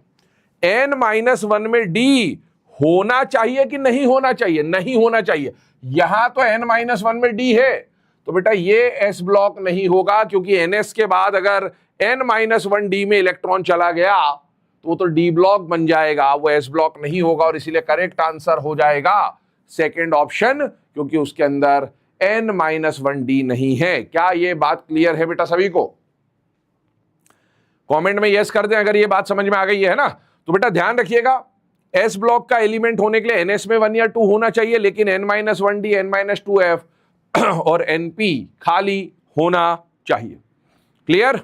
N-1 में D होना चाहिए कि नहीं होना चाहिए? नहीं होना चाहिए। यहां तो N-1 में D है, तो बेटा ये S ब्लॉक नहीं होगा, क्योंकि NS के बाद अगर N-1D में इलेक्ट्रॉन चला गया तो वो तो D ब्लॉक बन जाएगा, वो S ब्लॉक नहीं होगा, और इसीलिए करेक्ट आंसर हो जाएगा सेकंड ऑप्शन, क्योंकि उसके अंदर N-1D नहीं है। क्या ये बात क्लियर है बेटा सभी को? कमेंट में यस कर दें अगर ये बात समझ में आ गई है ना। तो बेटा ध्यान रखिएगा, S ब्लॉक का एलिमेंट होने के लिए NS में 1 या 2 होना चाहिए, लेकिन N-1D, N-2F और NP खाली होना चाहिए। क्लियर?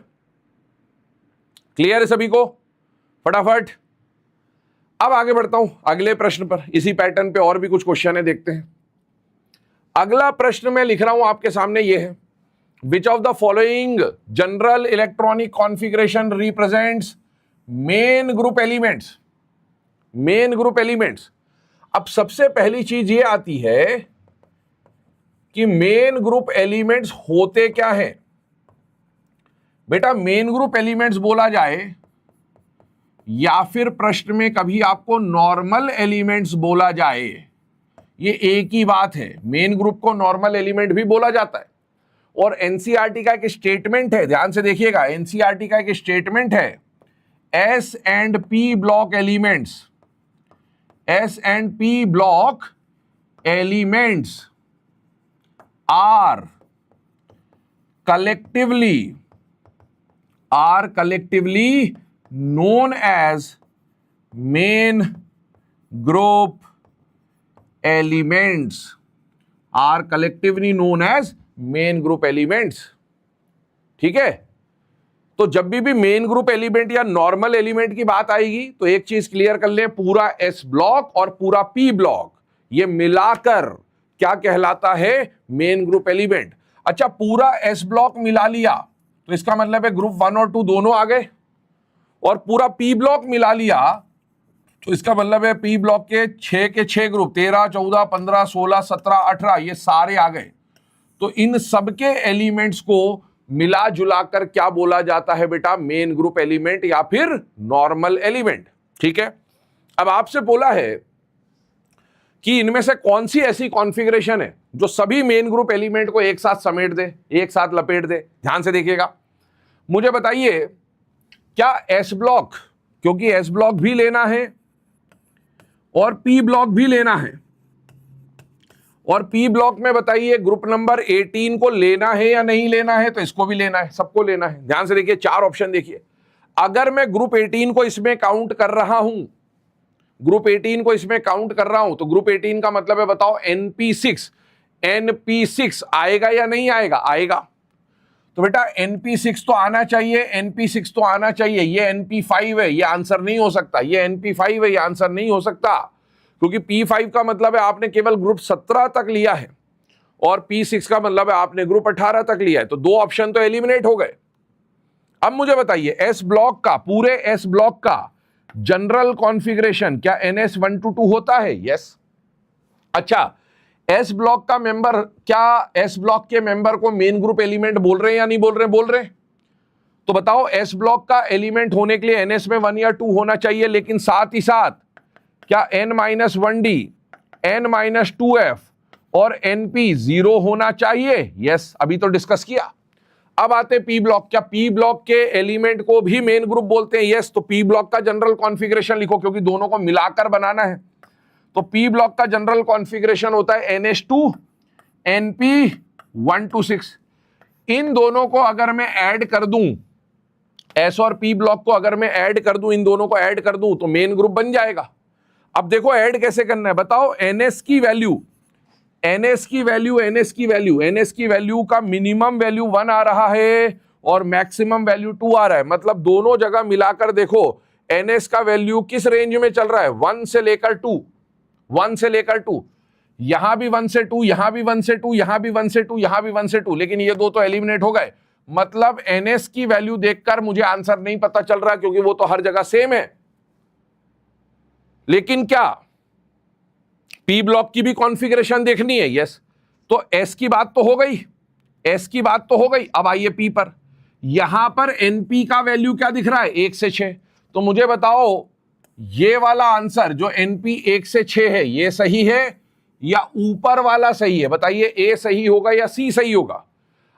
क्लियर है सभी को? फटाफट अब आगे बढ़ता हूं अगले प्रश्न पर। इसी पैटर्न पे और भी कुछ क्वेश्चन है, देखते हैं। अगला प्रश्न मैं लिख रहा हूं आपके सामने, ये है, which of the following general electronic configuration represents main group elements? Main group elements. अब सबसे पहली चीज ये आती है कि मेन ग्रुप एलिमेंट्स होते क्या हैं। बेटा मेन ग्रुप एलिमेंट्स बोला जाए या फिर प्रश्न में कभी आपको नॉर्मल एलिमेंट्स बोला जाए, ये एक ही बात है। मेन ग्रुप को नॉर्मल एलिमेंट भी बोला जाता है, और एनसीईआरटी का एक स्टेटमेंट है, ध्यान से देखिएगा, एनसीईआरटी का एक स्टेटमेंट है, S and P block elements, S and P block elements are collectively known as main group elements, are collectively known as main group elements। ठीक है। तो जब भी मेन ग्रुप एलिमेंट या नॉर्मल एलिमेंट की बात आएगी तो एक चीज क्लियर कर ले, पूरा एस ब्लॉक और पूरा पी ब्लॉक ये मिलाकर क्या कहलाता है, मेन ग्रुप एलिमेंट। अच्छा, पूरा एस ब्लॉक मिला लिया तो इसका मतलब है ग्रुप 1 और 2 दोनों आ गए, और पूरा पी ब्लॉक मिला लिया तो इसका मतलब है पी ब्लॉक के 6 ग्रुप 13, 14, 15, 16, 17, 18 ये सारे आ गए। तो इन सबके एलिमेंट्स को मिला जुलाकर क्या बोला जाता है बेटा, मेन ग्रुप एलिमेंट या फिर नॉर्मल एलिमेंट। ठीक है। अब आपसे बोला है कि इनमें से कौन सी ऐसी कॉन्फ़िगरेशन है जो सभी मेन ग्रुप एलिमेंट को एक साथ समेट दे, एक साथ लपेट दे। ध्यान से देखिएगा, मुझे बताइए क्या एस ब्लॉक, क्योंकि एस ब्लॉक भी लेना है और पी ब्लॉक भी लेना है, और पी ब्लॉक में बताइए ग्रुप नंबर 18 को लेना है या नहीं लेना है, तो इसको भी लेना है, सबको लेना है। ध्यान से देखिए, 4 ऑप्शन देखिए। अगर मैं ग्रुप 18 को इसमें काउंट कर रहा हूं, ग्रुप 18 को इसमें काउंट कर रहा हूं, तो ग्रुप 18 का मतलब है बताओ NP6, NP6 आएगा या नहीं आएगा, आएगा। तो बेटा NP6 तो आना चाहिए, NP6 तो आना चाहिए। ये NP5 है, ये आंसर नहीं हो सकता। ये NP5 है, ये आंसर नहीं हो सकता, क्योंकि P5 का मतलब है आपने केवल ग्रुप 17 तक लिया है और P6 का मतलब है आपने ग्रुप 18 तक लिया है। तो 2 ऑप्शन तो एलिमिनेट हो गए। अब मुझे बताइए एस ब्लॉक का, पूरे एस ब्लॉक का जनरल कॉन्फ़िगरेशन क्या NS122 होता है? यस। अच्छा, एस ब्लॉक का मेंबर, क्या एस ब्लॉक के मेंबर को मेन ग्रुप एलिमेंट बोल रहे हैं या नहीं बोल रहे? बोल रहे। तो बताओ एस ब्लॉक का एलिमेंट होने के लिए NS में 1 या 2 होना चाहिए, लेकिन साथ ही साथ क्या N-1D, N-2F और NP 0 होना चाहिए? यस, अभी तो डिस्कस किया। अब आते पी ब्लॉक, क्या पी ब्लॉक के एलिमेंट को भी मेन ग्रुप बोलते हैं? यस। तो पी ब्लॉक का जनरल कॉन्फ़िगरेशन लिखो, क्योंकि दोनों को मिलाकर बनाना है। तो पी ब्लॉक का जनरल कॉन्फ़िगरेशन होता है NH2 NP126। इन दोनों को अगर मैं ऐड कर दूं, एस और पी ब्लॉक को अगर मैं ऐड कर दूं, इन दोनों को ऐड कर दूं तो मेन ग्रुप बन जाएगा। अब देखो ऐड कैसे करना है, बताओ। NS की वैल्यू, NS की वैल्यू, NS की वैल्यू, NS की वैल्यू का मिनिमम वैल्यू 1 आ रहा है और मैक्सिमम वैल्यू 2 आ रहा है। मतलब दोनों जगह मिलाकर देखो NS का वैल्यू किस रेंज में चल रहा है, 1 से लेकर 2, 1 से लेकर 2, यहां भी 1 से 2, यहां भी 1 से 2, यहां भी 1 से 2, यहां भी 1 से 2, लेकिन ये 2 तो एलिमिनेट हो गए। मतलब NS की वैल्यू देखकर मुझे आंसर नहीं पता चल रहा, क्योंकि वो तो हर जगह सेम है। लेकिन क्या पी ब्लॉक की भी कॉन्फ़िगरेशन देखनी है? यस। तो एस की बात तो हो गई, एस की बात तो हो गई। अब आइए पी पर। यहां पर एनपी का वैल्यू क्या दिख रहा है, 1 से 6। तो मुझे बताओ ये वाला आंसर जो एनपी 1 से 6 है, ये सही है या ऊपर वाला सही है? बताइए, ए सही होगा या सी सही होगा?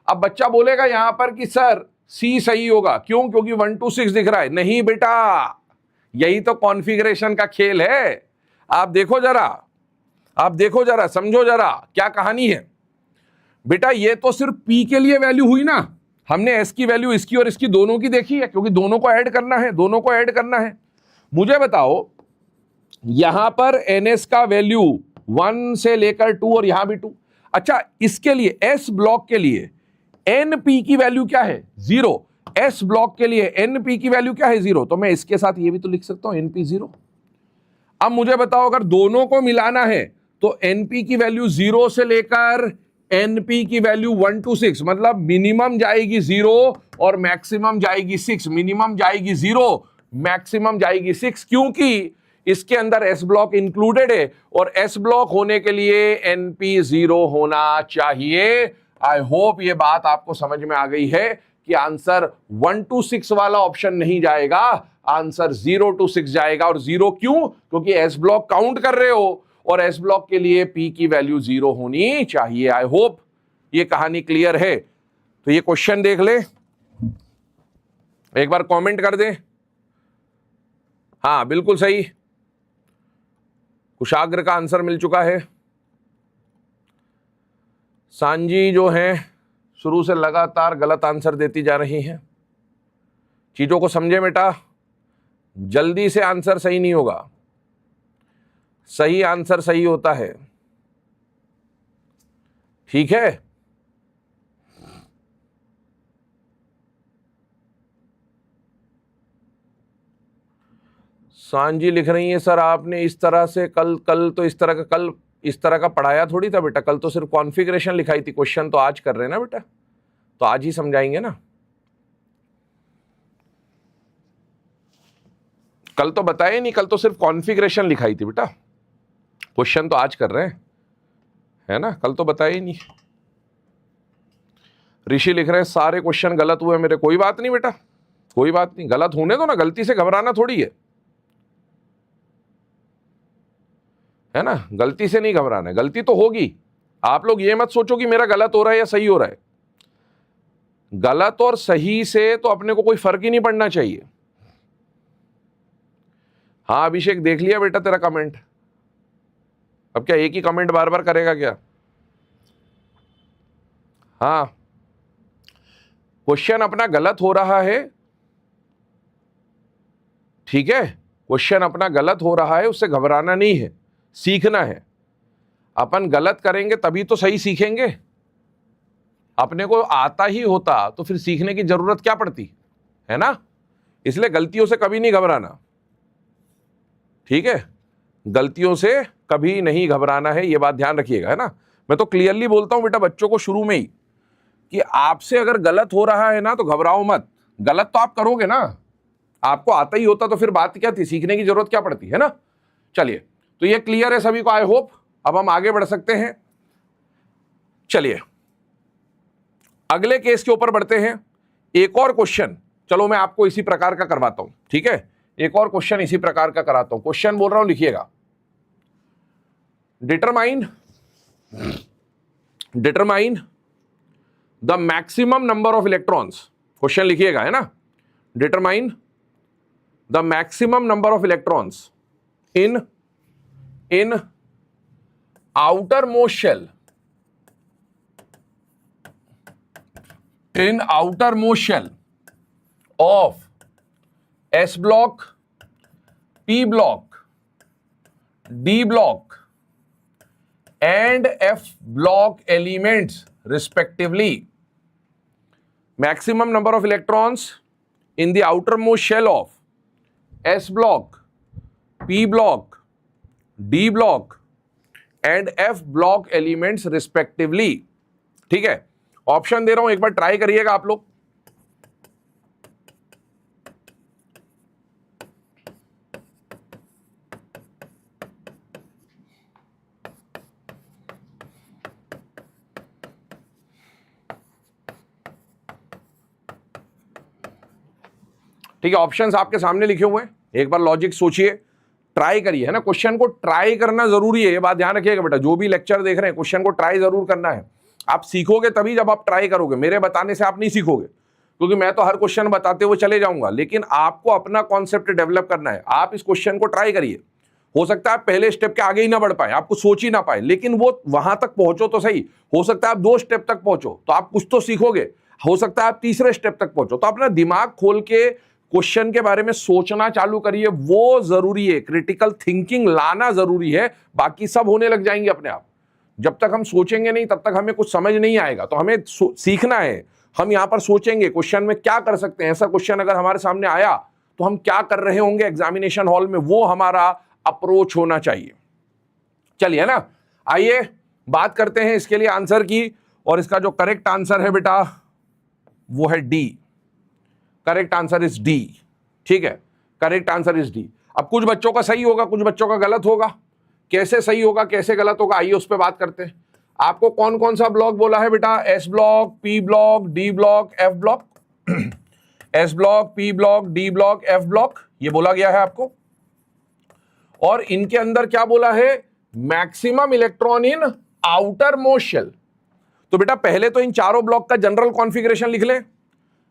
अब बच्चा बोलेगा यहां पर कि सर सी सही होगा, क्यों? क्योंकि 1 to 6 दिख रहा है। नहीं बेटा, यही तो कॉन्फ़िगरेशन का खेल है। आप देखो जरा, आप देखो जरा, समझो जरा क्या कहानी है। बेटा ये तो सिर्फ पी के लिए वैल्यू हुई ना, हमने एस की वैल्यू इसकी और इसकी दोनों की देखी है, क्योंकि दोनों को ऐड करना है, दोनों को ऐड करना है। मुझे बताओ यहां पर एनएस का वैल्यू 1 से लेकर 2 और यहां भी 2। अच्छा, इसके लिए एस ब्लॉक के लिए एनपी की वैल्यू क्या है, 0। एस ब्लॉक के लिए एनपी की वैल्यू क्या है, 0। तो मैं इसके साथ ये भी तो लिख सकता हूं, एनपी 0। अब मुझे बताओ अगर दोनों को मिलाना है तो एनपी की वैल्यू 0 से लेकर एनपी की वैल्यू 1 to 6, मतलब मिनिमम जाएगी 0 और मैक्सिमम जाएगी 6। मिनिमम जाएगी 0, मैक्सिमम जाएगी 6, क्योंकि इसके अंदर एस ब्लॉक इंक्लूडेड है और एस ब्लॉक होने के लिए एनपी 0 होना चाहिए। आई होप ये बात आपको समझ में आ गई है कि आंसर 1 to 6 वाला ऑप्शन नहीं जाएगा, आंसर 0 to 6 जाएगा। और 0 क्यों? क्योंकि एस ब्लॉक काउंट कर रहे हो और एस ब्लॉक के लिए पी की वैल्यू 0 होनी चाहिए। आई होप ये कहानी क्लियर है। तो ये क्वेश्चन देख ले, एक बार कमेंट कर दें। हाँ बिल्कुल सही, कुशाग्र का आंसर मिल चुका है। सांजी जो हैं शुरू से लगातार गलत आंसर देती जा रही हैं। चीजों को समझे बेटा, जल्दी से आंसर सही नहीं होगा, सही आंसर सही होता है, ठीक है। सांजी लिख रही है सर आपने इस तरह से कल तो इस तरह का पढ़ाया थोड़ी था बेटा, कल तो सिर्फ कॉन्फ़िगरेशन लिखाई थी, क्वेश्चन तो आज कर रहे हैं ना बेटा, तो आज ही समझाएंगे ना। कल तो बताया नहीं, कल तो सिर्फ कॉन्फ़िगरेशन लिखाई थी बेटा, क्वेश्चन तो आज कर रहे हैं, है ना, कल तो बताया ही नहीं। ऋषि लिख रहे हैं सारे क्वेश्चन गलत हुए मेरे, कोई बात नहीं बेटा, कोई बात नहीं, गलत होने दो ना, गलती से घबराना थोड़ी है ना, गलती से नहीं घबराना है, गलती तो होगी। आप लोग ये मत सोचो कि मेरा गलत हो रहा है या सही हो रहा है, गलत और सही से तो अपने को कोई फर्क ही नहीं पड़ना चाहिए। हाँ अभिषेक देख लिया बेटा तेरा कमेंट, अब क्या एक ही कमेंट बार बार करेगा क्या? हाँ क्वेश्चन अपना गलत हो रहा है, ठीक है, क्वेश्चन अपना गलत हो रहा है, उससे घबराना नहीं है, सीखना है। अपन गलत करेंगे तभी तो सही सीखेंगे, अपने को आता ही होता तो फिर सीखने की जरूरत क्या पड़ती, है ना। इसलिए गलतियों से कभी नहीं घबराना, ठीक है, गलतियों से कभी नहीं घबराना है, ये बात ध्यान रखिएगा, है ना। मैं तो क्लियरली बोलता हूं बेटा बच्चों को शुरू में ही कि आपसे अगर गलत हो रहा है ना तो घबराओ मत, गलत तो आप करोगे ना, आपको आता ही होता तो फिर बात क्या थी, सीखने की जरूरत क्या पड़ती, है ना। चलिए तो ये क्लियर है सभी को, आई होप। अब हम आगे बढ़ सकते हैं, चलिए अगले केस के ऊपर बढ़ते हैं। एक और क्वेश्चन चलो मैं आपको इसी प्रकार का करवाता हूं, ठीक है, एक और क्वेश्चन इसी प्रकार का कराता हूं। क्वेश्चन बोल रहा हूं, लिखिएगा, determine the maximum number of electrons, question लिखिएगा, है ना, determine the maximum number of electrons in outermost shell, in outermost shell of S block, P block, D block and F block elements respectively. Maximum number of electrons in the outermost shell of S block, P block, D block and F block elements respectively. ठीक है, option दे रहा हूं, एक बार try करिएगा आप लोग। ठीक है, ऑप्शंस आपके सामने लिखे हुए हैं, एक बार लॉजिक सोचिए, ट्राई करिए, है ना। क्वेश्चन को ट्राई करना जरूरी है, ये बात ध्यान रखिएगा बेटा, जो भी लेक्चर देख रहे हैं क्वेश्चन को ट्राई जरूर करना है। आप सीखोगे तभी जब आप ट्राई करोगे, मेरे बताने से आप नहीं सीखोगे, क्योंकि मैं तो हर क्वेश्चन बताते हुए चले जाऊंगा, लेकिन आपको अपना कॉन्सेप्ट डेवलप करना है। आप इस क्वेश्चन को ट्राई करिए, हो सकता है आप पहले स्टेप के आगे ही ना बढ़ पाए, आपको सोच ही ना पाए, लेकिन वो वहां तक पहुंचो तो सही। हो सकता है आप 2 स्टेप तक पहुंचो तो आप कुछ तो सीखोगे, हो सकता है आप तीसरे स्टेप तक पहुंचो, तो अपना दिमाग खोल के क्वेश्चन के बारे में सोचना चालू करिए, वो जरूरी है, क्रिटिकल थिंकिंग लाना जरूरी है, बाकी सब होने लग जाएंगे अपने आप। जब तक हम सोचेंगे नहीं तब तक हमें कुछ समझ नहीं आएगा, तो हमें सीखना है। हम यहां पर सोचेंगे क्वेश्चन में क्या कर सकते हैं, ऐसा क्वेश्चन अगर हमारे सामने आया तो हम क्या कर रहे होंगे एग्जामिनेशन हॉल में, वो हमारा अप्रोच होना चाहिए। चलिए ना, आइए बात करते हैं इसके लिए आंसर की, और इसका जो करेक्ट आंसर है बेटा वो है D. Correct answer is D, ठीक है, करेक्ट आंसर इज डी। अब कुछ बच्चों का सही होगा, कुछ बच्चों का गलत होगा, कैसे सही होगा कैसे गलत होगा आइए उस पर बात करते हैं। आपको कौन कौन सा ब्लॉक बोला है बेटा, S block, P block, D block, F block, S block, P block, D block, F block, ये बोला गया है आपको। और इनके अंदर क्या बोला है, maximum electron in outer most shell. तो बेटा पहले तो इन चारों ब्लॉक का जनरल कॉन्फ़िगरेशन लिख लें,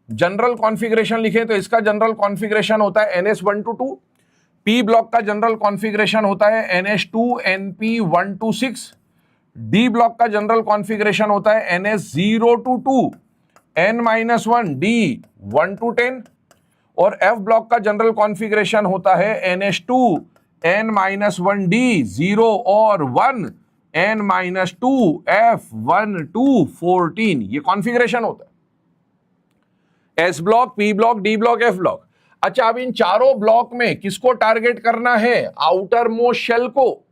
जनरल कॉन्फ़िगरेशन लिखें तो इसका जनरल कॉन्फ़िगरेशन होता है NS122, पी ब्लॉक का जनरल कॉन्फ़िगरेशन होता है NS2NP126, डी ब्लॉक का जनरल कॉन्फ़िगरेशन होता है NS022 N-1 D 1 to 10, और एफ ब्लॉक का जनरल कॉन्फ़िगरेशन होता है NS2 N-1 D 0 और 1 N-2 F1 to 14, ये कॉन्फ़िगरेशन होता है। S block, P block, D block, F block. अच्छा, अब इन चारों ब्लॉक में किसको टारगेट करना है? आउटर मोस्ट शेल को।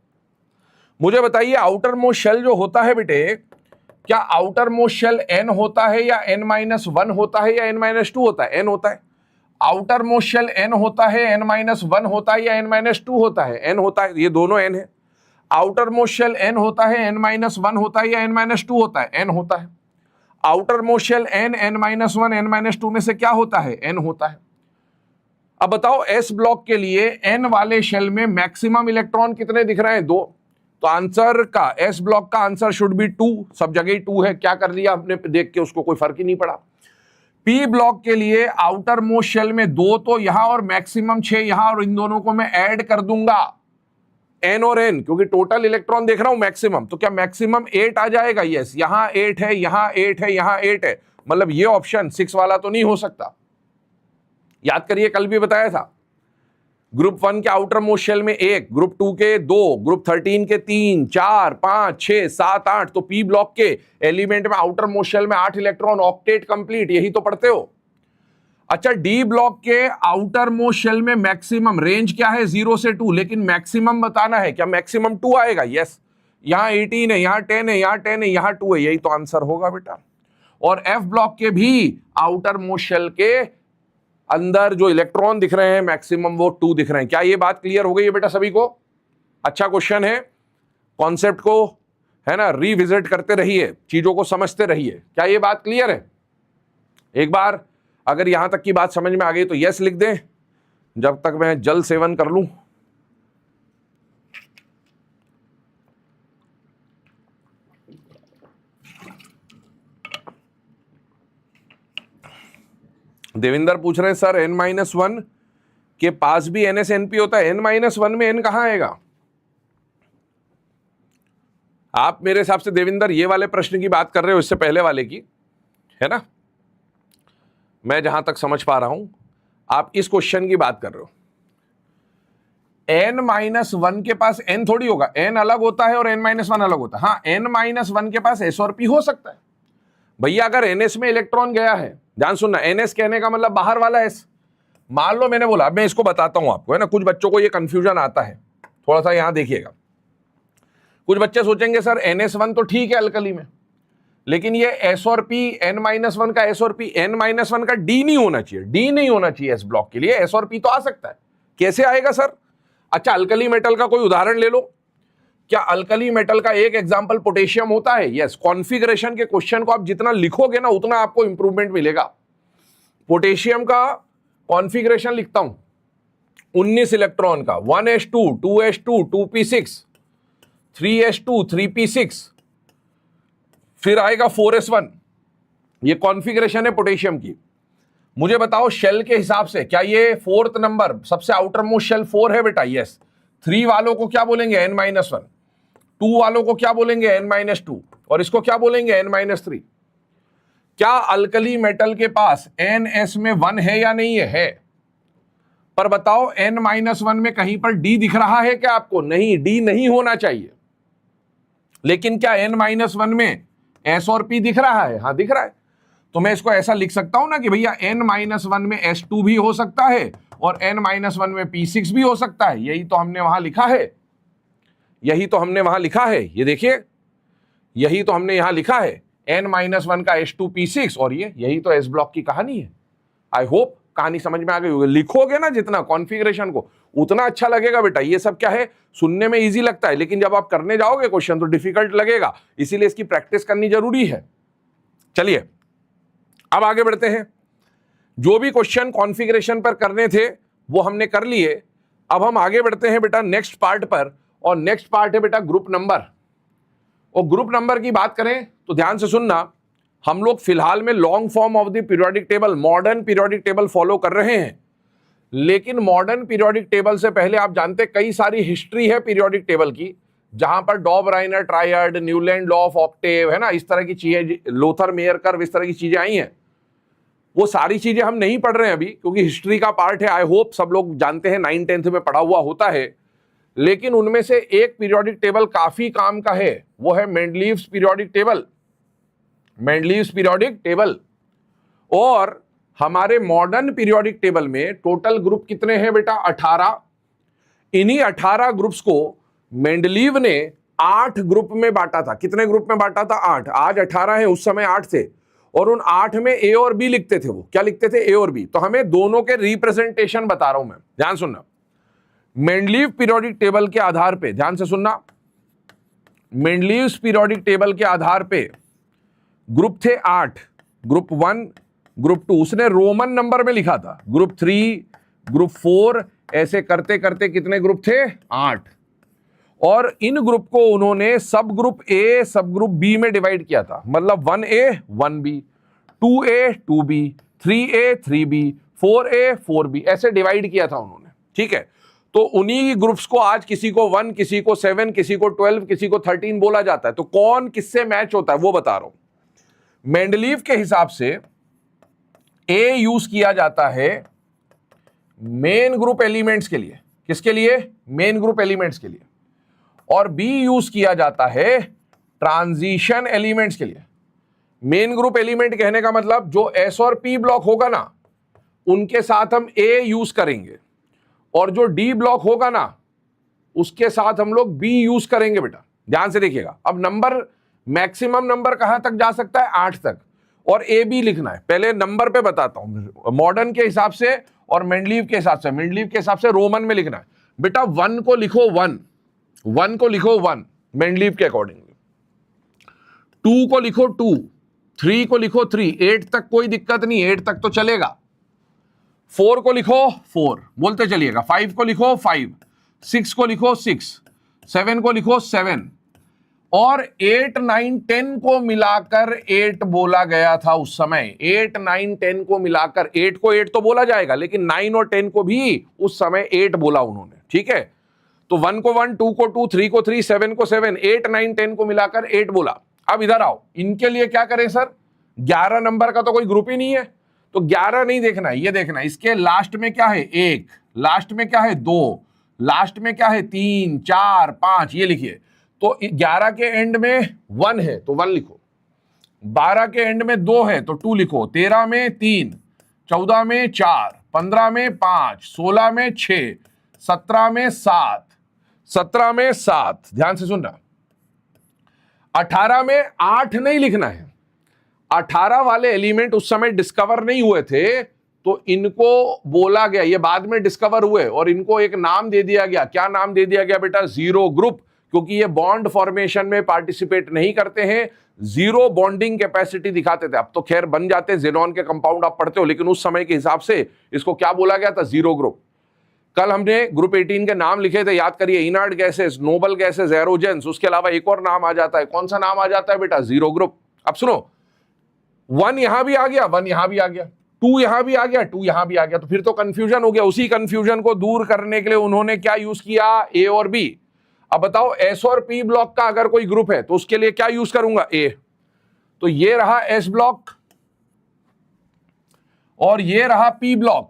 मुझे बताइए, आउटर मोस्ट शेल जो होता है बेटे, क्या आउटर मोस्ट शेल n होता है या n-1 होता है या n-2 होता है? n होता है। आउटर मोस्ट शेल n होता है, n-1 होता है या n-2 होता है? n होता है, ये दोनों n है। आउटर मोस्ट शेल n होता है, n-1 होता है या n-2 होता है? n होता है। Outer most shell n, n-1, n-2 में से क्या होता है? n होता है। अब बताओ, s ब्लॉक के लिए n वाले शेल में मैक्सिमम इलेक्ट्रॉन कितने दिख रहे हैं? 2। तो आंसर का, s ब्लॉक का आंसर शुड बी 2। सब जगह ही 2 है, क्या कर लिया आपने देख के, उसको कोई फर्क ही नहीं पड़ा। p ब्लॉक के लिए आउटर मोस्ट शेल में 2 तो यहां और मैक्सिमम 6 यहां, और इन दोनों को मैं ऐड कर दूंगा n और n, क्योंकि टोटल इलेक्ट्रॉन देख रहा हूं मैक्सिमम, तो क्या मैक्सिमम 8 आ जाएगा? यस, यहां 8 है, यहां 8 है, यहां 8 है, मतलब ये ऑप्शन 6 वाला तो नहीं हो सकता। याद करिए, कल भी बताया था, ग्रुप 1 के आउटर मोस्ट शेल में 1, ग्रुप 2 के 2, ग्रुप 13 के 3, 4, 5, 6, 7, 8, तो पी ब्लॉक के एलिमेंट में आउटर मोस्ट शेल में 8 इलेक्ट्रॉन, ऑक्टेट कंप्लीट, यही तो पढ़ते हो। अच्छा, डी ब्लॉक के आउटर मोस्ट शेल में मैक्सिमम रेंज क्या है? 0 से 2, लेकिन मैक्सिमम बताना है, क्या मैक्सिमम 2 आएगा? यस, यहां 18 है, यहां 10 है, यहां 10 है, यहां 2 है, यही तो आंसर होगा बेटा। और एफ ब्लॉक के भी आउटर मोस्ट शेल के अंदर जो इलेक्ट्रॉन दिख रहे हैं मैक्सिमम, वो 2 दिख रहे हैं। क्या ये बात क्लियर हो गई है बेटा सभी को? अच्छा क्वेश्चन है, कॉन्सेप्ट को है ना रिविजिट करते रहिए, चीजों को समझते रहिए। क्या ये बात क्लियर है? एक बार अगर यहां तक की बात समझ में आ गई तो यस लिख दें, जब तक मैं जल सेवन कर लूं। देविंदर पूछ रहे हैं सर n-1 के पास भी NsNp होता है? n-1 में n कहां आएगा? आप मेरे हिसाब से देविंदर ये वाले प्रश्न की बात कर रहे हो, इससे पहले वाले की, है ना? मैं जहां तक समझ पा रहा हूं आप इस क्वेश्चन की बात कर रहे हो। n-1 के पास n थोड़ी होगा, n अलग होता है और n-1 अलग होता है। हाँ, n-1 के पास s और p हो सकता है भैया। अगर ns में इलेक्ट्रॉन गया है, ध्यान सुनना, ns कहने का मतलब बाहर वाला s। मान लो मैंने बोला, मैं इसको बताता हूं आपको, है ना, कुछ बच्चों को ये कंफ्यूजन आता है, थोड़ा सा यहां देखिएगा। कुछ बच्चे सोचेंगे सर NS1 तो ठीक है अल्कली में, लेकिन ये S और P, n-1 का S और P, n-1 का D नहीं होना चाहिए, D नहीं होना चाहिए S ब्लॉक के लिए, S और P तो आ सकता है। कैसे आएगा सर? अच्छा, अल्कली मेटल का कोई उदाहरण ले लो। क्या अल्कली मेटल का एक एग्जांपल पोटेशियम होता है? यस। कॉन्फ़िगरेशन के क्वेश्चन को आप जितना लिखोगे ना, उतना आपको इंप्रूवमेंट मिलेगा। पोटेशियम का कॉन्फ़िगरेशन लिखता हूं, 19 इलेक्ट्रॉन का, 1s2, 2s2, 2p6, 3s2, 3p6, फिर आएगा 4s1। ये कॉन्फ़िगरेशन है पोटेशियम की। मुझे बताओ शेल के हिसाब से क्या ये 4th नंबर, सबसे आउटर मोस्ट शेल 4 है बेटा? यस। 3 वालों को क्या बोलेंगे? n-1। 2 वालों को क्या बोलेंगे? n-2। और इसको क्या बोलेंगे? n-3। क्या अल्कली मेटल के पास ns में 1 है या नहीं है? पर बताओ n-1 में कहीं पर d दिख रहा है क्या आपको? नहीं, d नहीं होना चाहिए। लेकिन क्या n-1 में s और p दिख रहा है? हाँ, दिख रहा है। तो मैं इसको ऐसा लिख सकता हूं ना कि भैया n-1 में s2 भी हो सकता है और n-1 में p6 भी हो सकता है। यही तो हमने वहां लिखा है, यही तो हमने वहां लिखा है। ये देखिए, यही तो हमने यहां लिखा है, n-1 का s2 p6, और ये यही तो s ब्लॉक की कहानी है। आई होप कहानी समझ में आ गई होगी। लिखोगे ना जितना कॉन्फ़िगरेशन को, उतना अच्छा लगेगा बेटा। ये सब क्या है, सुनने में इजी लगता है, लेकिन जब आप करने जाओगे क्वेश्चन तो डिफिकल्ट लगेगा, इसीलिए इसकी प्रैक्टिस करनी जरूरी है। चलिए अब आगे बढ़ते हैं। जो भी क्वेश्चन कॉन्फ़िगरेशन पर करने थे वो हमने कर लिए। अब हम आगे बढ़ते हैं बेटा नेक्स्ट पार्ट पर, और नेक्स्ट पार्ट है बेटा ग्रुप नंबर। और ग्रुप नंबर की बात करें तो ध्यान से सुनना, हम लोग फिलहाल में long form of the periodic table, modern periodic table follow कर रहे हैं। लेकिन मॉडर्न पीरियोडिक टेबल से पहले आप जानते कई सारी हिस्ट्री है पीरियोडिक टेबल की, जहां पर Dobereiner triad, Newland law of octave, है ना, इस तरह की चीजें, लोथर मेयर कर्व, इस तरह की चीजें आई हैं। वो सारी चीजें हम नहीं पढ़ रहे हैं अभी, क्योंकि हिस्ट्री का पार्ट है। आई होप सब लोग जानते हैं, 9th-10th में पढ़ा हुआ होता है। लेकिन उनमें से एक पीरियोडिक टेबल काफी काम का है, वो है Mendeleev's periodic table. Mendeleev's periodic table. और हमारे मॉडर्न पीरियोडिक टेबल में टोटल ग्रुप कितने हैं बेटा? 18। इन्हीं 18 ग्रुप्स को मेंडलीव ने 8 ग्रुप में बांटा था। कितने ग्रुप में बांटा था? 8। आज 18 है, उस समय 8 थे, और उन 8 में ए और बी लिखते थे। वो क्या लिखते थे? ए और बी। तो हमें दोनों के रिप्रेजेंटेशन बता रहा हूं मैं, ध्यान सुनना। मेंडलीव पीरियोडिक टेबल के आधार पे, ध्यान से सुनना, मेंडलीव पीरियोडिक टेबल के आधार पे ग्रुप थे 8। ग्रुप 1, ग्रुप 2 उसने रोमन नंबर में लिखा था। ग्रुप 3, ग्रुप 4, ऐसे करते करते कितने ग्रुप थे? 8। और इन ग्रुप को उन्होंने सब ग्रुप ए, सब ग्रुप बी में डिवाइड किया था। मतलब 1A 1B, 2A 2B, 3A 3B, 4A 4B, ऐसे डिवाइड किया था उन्होंने। ठीक है, तो उन्हीं ग्रुप्स को आज किसी को 1, किसी को 7, किसी को 12, किसी को 13 बोला जाता है। तो कौन किससे मैच होता है वो बता रहा हूं। मेंडलीव के हिसाब से ए यूज किया जाता है मेन ग्रुप एलिमेंट्स के लिए। किसके लिए? मेन ग्रुप एलिमेंट्स के लिए। और बी यूज किया जाता है ट्रांजिशन एलिमेंट्स के लिए। मेन ग्रुप एलिमेंट कहने का मतलब जो एस और पी ब्लॉक होगा ना, उनके साथ हम ए यूज करेंगे, और जो डी ब्लॉक होगा ना, उसके साथ हम लोग बी यूज करेंगे। बेटा ध्यान से देखिएगा। अब नंबर, मैक्सिमम नंबर कहां तक जा सकता है? 8 तक, और ए बी लिखना है। पहले नंबर पे बताता हूं, मॉडर्न के हिसाब से और मेंडलीव के हिसाब से। मेंडलीव के हिसाब से रोमन में लिखना है। बेटा 1 को लिखो 1, 1 को लिखो 1 मेंडलीव के अकॉर्डिंगली, 2 को लिखो 2, 3 को लिखो 3, 8 तक कोई दिक्कत नहीं, 8 तक तो चलेगा। 4 को लिखो 4, बोलते चलिएगा। 5 को लिखो 5, 6 को लिखो 6, 7 को लिखो 7, और 8, 9, 10 को मिलाकर 8 बोला गया था उस समय। 8, 9, 10 को मिलाकर 8 को 8 तो बोला जाएगा, लेकिन 9 और 10 को भी उस समय 8 बोला उन्होंने। ठीक है, तो 1 को 1, 2 को 2, 3 को 3, 7 को 7, 8, 9, 10 को मिलाकर 8 बोला। अब इधर आओ, इनके लिए क्या करें सर? 11 नंबर का तो कोई ग्रुप ही नहीं है, तो 11 नहीं देखना है, ये देखना है इसके लास्ट में क्या है? 1, लास्ट में क्या है? 2, लास्ट में क्या है? 3, 4, 5, ये लिखिए। तो 11 के एंड में 1 है तो 1 लिखो, 12 के एंड में 2 है तो 2 लिखो, 13 में 3, 14 में 4, 15 में 5, 16 में 6, 17 में 7, 17 में 7, ध्यान से सुनना। 18 में 8 नहीं लिखना है। 18 वाले एलिमेंट उस समय डिस्कवर नहीं हुए थे, तो इनको बोला गया, ये बाद में डिस्कवर हुए, और इनको एक नाम दे दिया गया। क्या नाम दे दिया गया बेटा? जीरो ग्रुप, क्योंकि ये बॉन्ड फॉर्मेशन में पार्टिसिपेट नहीं करते हैं, जीरो बॉन्डिंग कैपेसिटी दिखाते थे। अब तो खैर बन जाते, जेनॉन के कंपाउंड आप पढ़ते हो, लेकिन उस समय के हिसाब से इसको क्या बोला गया था? Zero group. कल हमने ग्रुप 18 के नाम लिखे थे, याद करिए। इनर्ट गैसेस, नोबल गैसेस, एरोजेंस, उसके अलावा एक और नाम आ जाता है। कौन सा नाम आ जाता है बेटा? Zero group. अब सुनो, 1 यहां भी आ गया, 1 यहां भी आ गया, 2 यहां भी आ गया, 2 यहां भी आ गया, तो फिर तो कंफ्यूजन हो गया। उसी कंफ्यूजन को दूर करने के लिए उन्होंने क्या यूज किया? ए और बी। अब बताओ, एस और पी ब्लॉक का अगर कोई ग्रुप है तो उसके लिए क्या यूज करूंगा? ए। तो ये रहा एस ब्लॉक और ये रहा पी ब्लॉक।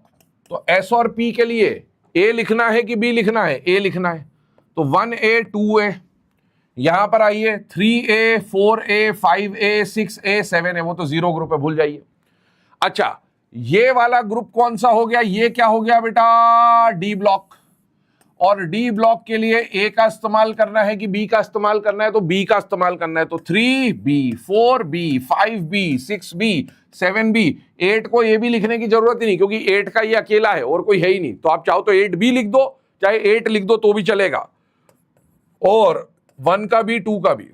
तो एस और पी के लिए ए लिखना है कि बी लिखना है? ए लिखना है। तो 1A 2A, यहां पर आइए 3A 4A 5A 6A 7A, वो तो जीरो ग्रुप है, भूल जाइए। अच्छा, ये वाला ग्रुप कौन सा हो गया? ये क्या हो गया बेटा? D block. और डी ब्लॉक के लिए ए का इस्तेमाल करना है कि बी का इस्तेमाल करना है? तो बी का इस्तेमाल करना है। तो 3B 4B 5B 6B 7B, 8 को ए भी लिखने की जरूरत ही नहीं, क्योंकि 8 का ये अकेला है और कोई है ही नहीं। तो आप चाहो तो 8B लिख दो, चाहे 8 लिख दो तो भी चलेगा, और 1 का भी 2 का भी।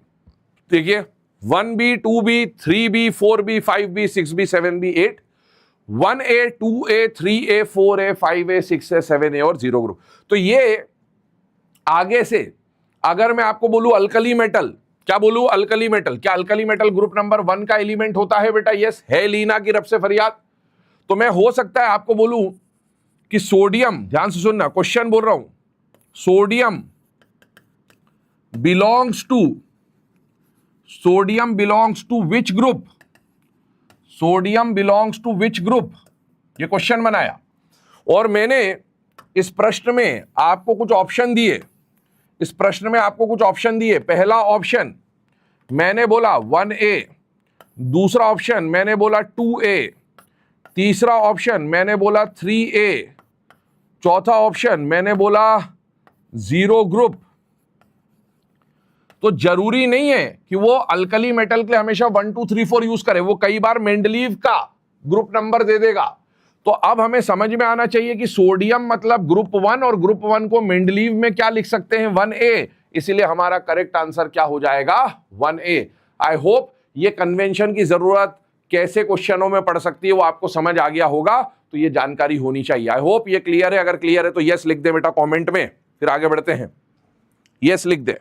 देखिए 1B 2B 3B 4B 5B 6B 7B 8, 1A 2A 3A 4A 5A 6A 7A और जीरो ग्रुप। तो ये आगे से अगर मैं आपको बोलूं अल्कली मेटल, क्या बोलूं? Alkali metal. क्या अल्कली मेटल ग्रुप नंबर 1 का एलिमेंट होता है बेटा? यस है, लीना की रब से फरियाद। तो मैं हो सकता है आपको बोलूं कि सोडियम, ध्यान से सुनना, क्वेश्चन बोल रहा हूं, sodium belongs to which group? Sodium belongs to which group? ये क्वेश्चन बनाया, और मैंने इस प्रश्न में आपको कुछ ऑप्शन दिए। इस प्रश्न में आपको कुछ ऑप्शन दिए। पहला ऑप्शन मैंने बोला 1A, दूसरा ऑप्शन मैंने बोला 2A, तीसरा ऑप्शन मैंने बोला 3A, चौथा ऑप्शन मैंने बोला 0 ग्रुप। तो जरूरी नहीं है कि वो अल्कली मेटल के लिए हमेशा 1 2 3 4 यूज करे, वो कई बार मेंडलीव का ग्रुप नंबर दे देगा। तो अब हमें समझ में आना चाहिए कि सोडियम मतलब ग्रुप 1 और ग्रुप 1 को मेंडलीव में क्या लिख सकते हैं, 1A। इसीलिए हमारा करेक्ट आंसर क्या हो जाएगा, 1A। आई होप ये कन्वेंशन की जरूरत कैसे क्वेश्चनों में पड़ सकती है वो आपको समझ आ गया होगा, तो ये जानकारी होनी चाहिए। आई होप ये क्लियर है। अगर क्लियर है तो यस लिख दे बेटा कमेंट में, फिर आगे बढ़ते हैं। यस लिख दे।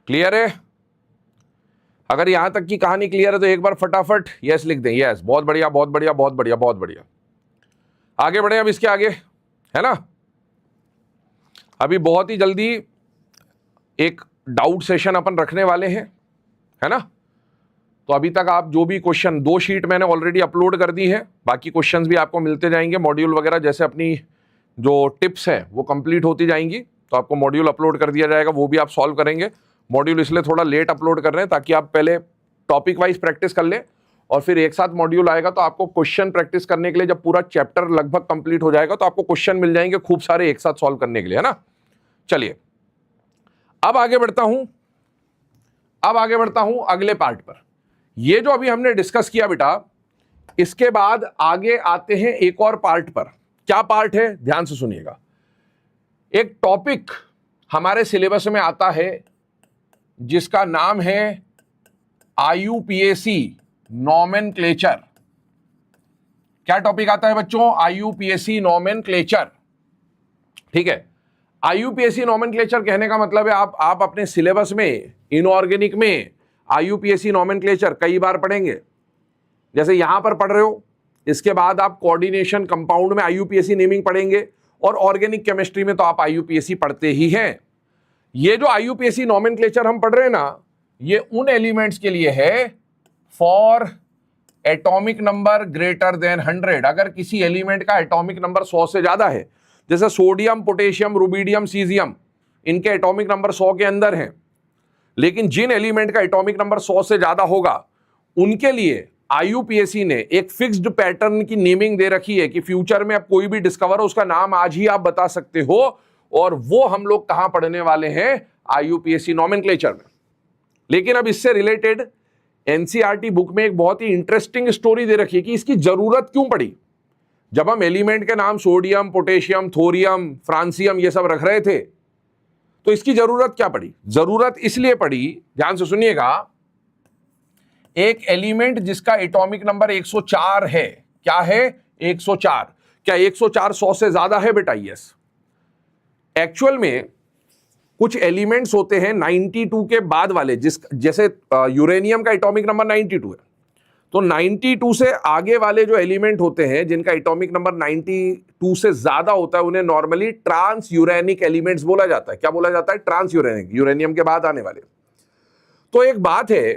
क्लियर है? अगर यहां तक की कहानी क्लियर है तो एक बार फटाफट यस लिख दें। यस, बहुत बढ़िया बहुत बढ़िया बहुत बढ़िया बहुत बढ़िया। आगे बढ़े अब इसके आगे, है ना। अभी बहुत ही जल्दी एक डाउट सेशन अपन रखने वाले हैं, है ना। तो अभी तक आप जो भी क्वेश्चन, 2 शीट मैंने ऑलरेडी अपलोड कर दी है, बाकी क्वेश्चंस भी आपको मिलते जाएंगे। मॉड्यूल वगैरह जैसे अपनी जो टिप्स हैं वो कंप्लीट होती जाएंगी, तो आपको मॉड्यूल अपलोड कर दिया जाएगा, वो भी आप सॉल्व करेंगे। मॉड्यूल इसलिए थोड़ा लेट अपलोड कर रहे हैं ताकि आप पहले टॉपिक वाइज प्रैक्टिस कर लें, और फिर एक साथ मॉड्यूल आएगा तो आपको क्वेश्चन प्रैक्टिस करने के लिए, जब पूरा चैप्टर लगभग कंप्लीट हो जाएगा तो आपको क्वेश्चन मिल जाएंगे खूब सारे एक साथ सॉल्व करने के लिए, है ना। चलिए अब आगे बढ़ता हूं अगले पार्ट पर। ये जो अभी हमने डिस्कस किया बेटा, इसके बाद आगे आते हैं एक और पार्ट पर। क्या पार्ट है, ध्यान से सुनिएगा। एक टॉपिक हमारे सिलेबस में आता है जिसका नाम है IUPAC नॉमेनक्लेचर। क्या टॉपिक आता है बच्चों, IUPAC नॉमेनक्लेचर। ठीक है, IUPAC नॉमेनक्लेचर कहने का मतलब है आप अपने सिलेबस में इनऑर्गेनिक में IUPAC नॉमेनक्लेचर कई बार पढ़ेंगे। जैसे यहां पर पढ़ रहे हो, इसके बाद आप कोऑर्डिनेशन कंपाउंड में IUPAC नेमिंग पढ़ेंगे, और ऑर्गेनिक केमिस्ट्री में तो आप IUPAC पढ़ते ही हैं। ये जो IUPAC नॉमेनक्लेचर हम पढ़ रहे हैं ना, ये उन एलिमेंट्स के लिए है for atomic number greater than 100। अगर किसी एलिमेंट का एटॉमिक नंबर 100 से ज्यादा है, जैसे सोडियम, पोटेशियम, रुबिडियम, सीजियम, इनके एटॉमिक नंबर 100 के अंदर हैं, लेकिन जिन एलिमेंट का एटॉमिक नंबर 100 से ज्यादा होगा उनके लिए IUPAC ने एक फिक्स्ड पैटर्न की नेमिंग दे रखी है कि फ्यूचर में अब कोई भी डिस्कवर हो उसका नाम आज ही आप बता सकते हो, और वो हम लोग कहां पढ़ने वाले हैं, IUPAC नॉमेनक्लेचर में। लेकिन अब इससे रिलेटेड NCERT बुक में एक बहुत ही इंटरेस्टिंग स्टोरी दे रखी है कि इसकी जरूरत क्यों पड़ी। जब हम एलिमेंट के नाम सोडियम, पोटेशियम, थोरियम, फ्रांसियम ये सब रख रहे थे, तो इसकी जरूरत क्या पड़ी। जरूरत इसलिए पड़ी, ध्यान से सुनिएगा, एक एलिमेंट जिसका एटॉमिक नंबर 104 है। क्या है, 104। क्या 104 100 से ज्यादा है बेटा, यस। एक्चुअल में कुछ एलिमेंट्स होते हैं 92 के बाद वाले, जैसे यूरेनियम का एटॉमिक नंबर 92 है, तो 92 से आगे वाले जो एलिमेंट होते हैं जिनका एटॉमिक नंबर 92 से ज्यादा होता है, उन्हें नॉर्मली ट्रांस यूरेनिक एलिमेंट्स बोला जाता है। क्या बोला जाता है, ट्रांस यूरेनिक, यूरेनियम के बाद आने वाले। तो एक बात है